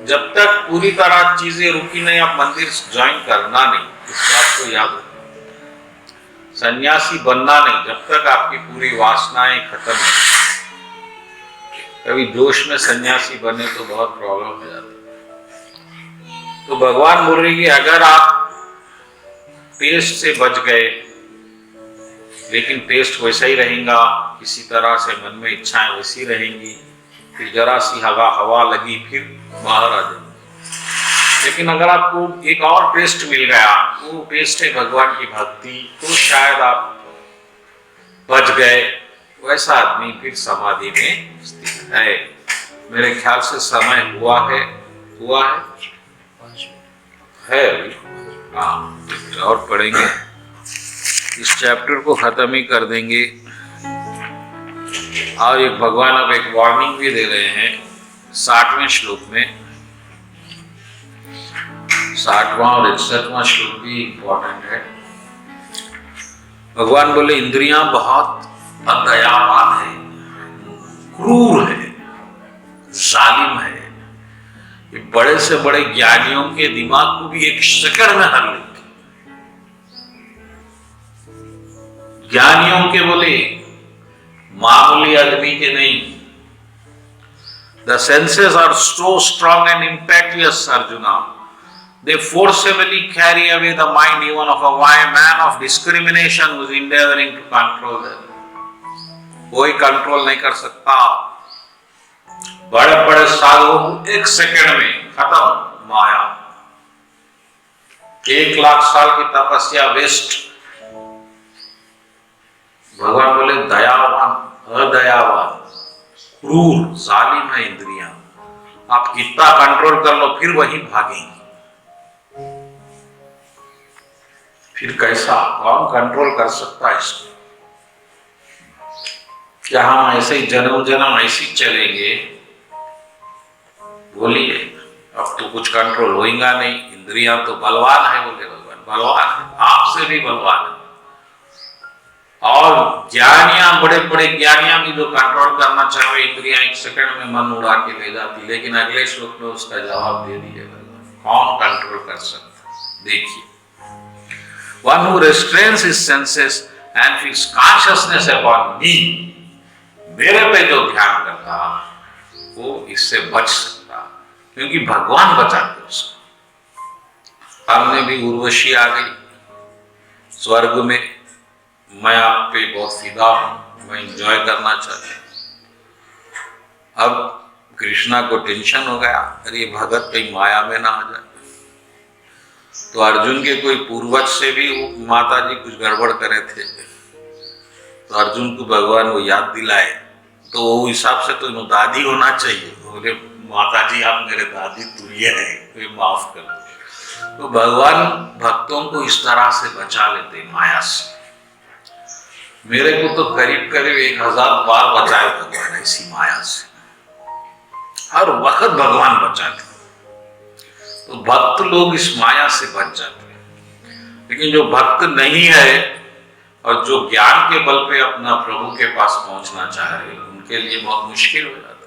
जब तक पूरी तरह चीजें रुकी नहीं, आप मंदिर ज्वाइन करना नहीं, इस बात को याद रखना। सन्यासी बनना नहीं जब तक आपकी पूरी वासनाएं खत्म नहीं। कभी जोश में सन्यासी बने तो बहुत प्रॉब्लम हो जाती है। तो भगवान बोल रहे कि अगर आप टेस्ट से बच गए, लेकिन टेस्ट वैसा ही रहेगा, किसी तरह से मन में इच्छाएं वैसी रहेंगी, फिर जरा सी हवा लगी फिर बाहर आ जाए। लेकिन अगर आपको एक और टेस्ट मिल गया, वो टेस्ट है भगवान की भक्ति, तो शायद आप बच गए। वैसा आदमी फिर समाधि में स्थित है। मेरे ख्याल से समय हुआ है अभी। हाँ, और पढ़ेंगे, इस चैप्टर को खत्म ही कर देंगे। और एक भगवान अब एक वार्निंग भी दे रहे हैं 60वें श्लोक में। 60वां और 61वां श्लोक भी इंपॉर्टेंट है। भगवान बोले इंद्रियां बहुत दयावान है, क्रूर है, जालिम है। ये बड़े से बड़े ज्ञानियों के दिमाग को भी एक सेकंड में हर लेती। ज्ञानियों के बोले, मामूली आदमी के नहीं। The senses are so strong and impetuous, Arjuna, They forcibly carry away the mind even of a man of discrimination who is endeavoring to control them. कोई कंट्रोल नहीं कर सकता। बड़े बड़े साधु एक सेकंड में खत्म माया। 1,00,000 साल की तपस्या वेस्ट। भगवान बोले दयावान, अदयावान, क्रूर, जालिम है इंद्रियां। आप कितना कंट्रोल कर लो फिर वही भागेंगी। फिर कैसा, कौन कंट्रोल कर सकता है इसको? क्या हम ऐसे ही जन्म जन्म ऐसे ही चलेंगे? बोलिए, अब तो कुछ कंट्रोल होगा नहीं। इंद्रियां तो बलवान है, बोले भगवान बलवान है, आपसे भी बलवान है। और ज्ञानियां, बड़े बड़े ज्ञानियां भी जो कंट्रोल करना चाहे इंद्रियां 1 सेकंड में मन उड़ा के ले जाती। लेकिन अगले श्लोक में उसका जवाब दे दिए भगवान, कौन कंट्रोल कर सकता? देखिए, one who restrains his senses and feels consciousness upon me, मेरे पे जो ध्यान करता वो इससे बच सकता, क्योंकि भगवान बचाते उसको। हमने भी उर्वशी आ गई स्वर्ग में, मैं आप पे बहुत फिदा हूं, मैं एंजॉय करना चाहती हूं। अब कृष्णा को टेंशन हो गया, अरे भगत कहीं माया में ना आ जाए। तो अर्जुन के कोई पूर्वज से भी माता जी कुछ गड़बड़ करे थे, तो अर्जुन को भगवान वो याद दिलाए। तो वो हिसाब से तो दादी होना चाहिए। बोले माता जी आप मेरे दादी तुल्य है, तो माफ कर दो। तो भगवान भक्तों को इस तरह से बचा लेते माया से। मेरे को तो करीब करीब 1000 बार बचाए भगवान ऐसी माया से। हर वक्त भगवान बचाते। तो भक्त लोग इस माया से बच जाते हैं। लेकिन जो भक्त नहीं है और जो ज्ञान के बल पे अपना प्रभु के पास पहुंचना चाह रहे, उनके लिए बहुत मुश्किल हो जाता है।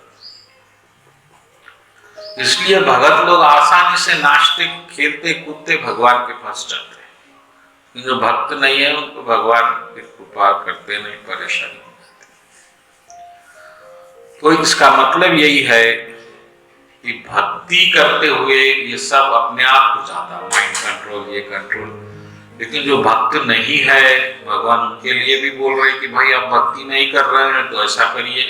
इसलिए भगत लोग आसानी से नाचते खेलते कूदते भगवान के पास जाते हैं। जो भक्त नहीं है उनको भगवान कृपा करते नहीं, परेशानी होती। तो इसका मतलब यही है कि भक्ति करते हुए ये सब अपने आप हो जाता, माइंड कंट्रोल, ये कंट्रोल। लेकिन जो भक्त नहीं है, भगवान उनके लिए भी बोल रहे कि भाई आप भक्ति नहीं कर रहे हैं तो ऐसा करिए,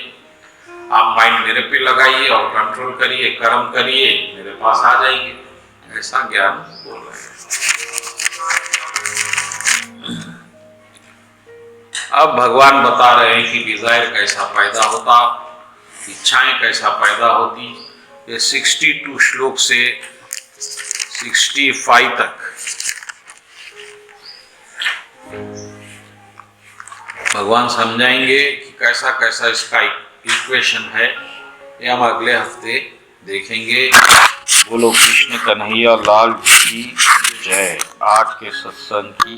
आप माइंड मेरे पे लगाइए और कंट्रोल करिए, कर्म करिए, मेरे पास आ जाएंगे। ऐसा ज्ञान बोल रहे हैं। अब भगवान बता रहे हैं कि डिजायर कैसा पैदा होता, इच्छाएं कैसा पैदा होती। ये 62 श्लोक से 65 तक भगवान समझाएंगे कि कैसा कैसा इसका इक्वेशन है। ये हम अगले हफ्ते देखेंगे। बोलो कृष्ण कन्हैया लाल की जय। आज के सत्संग की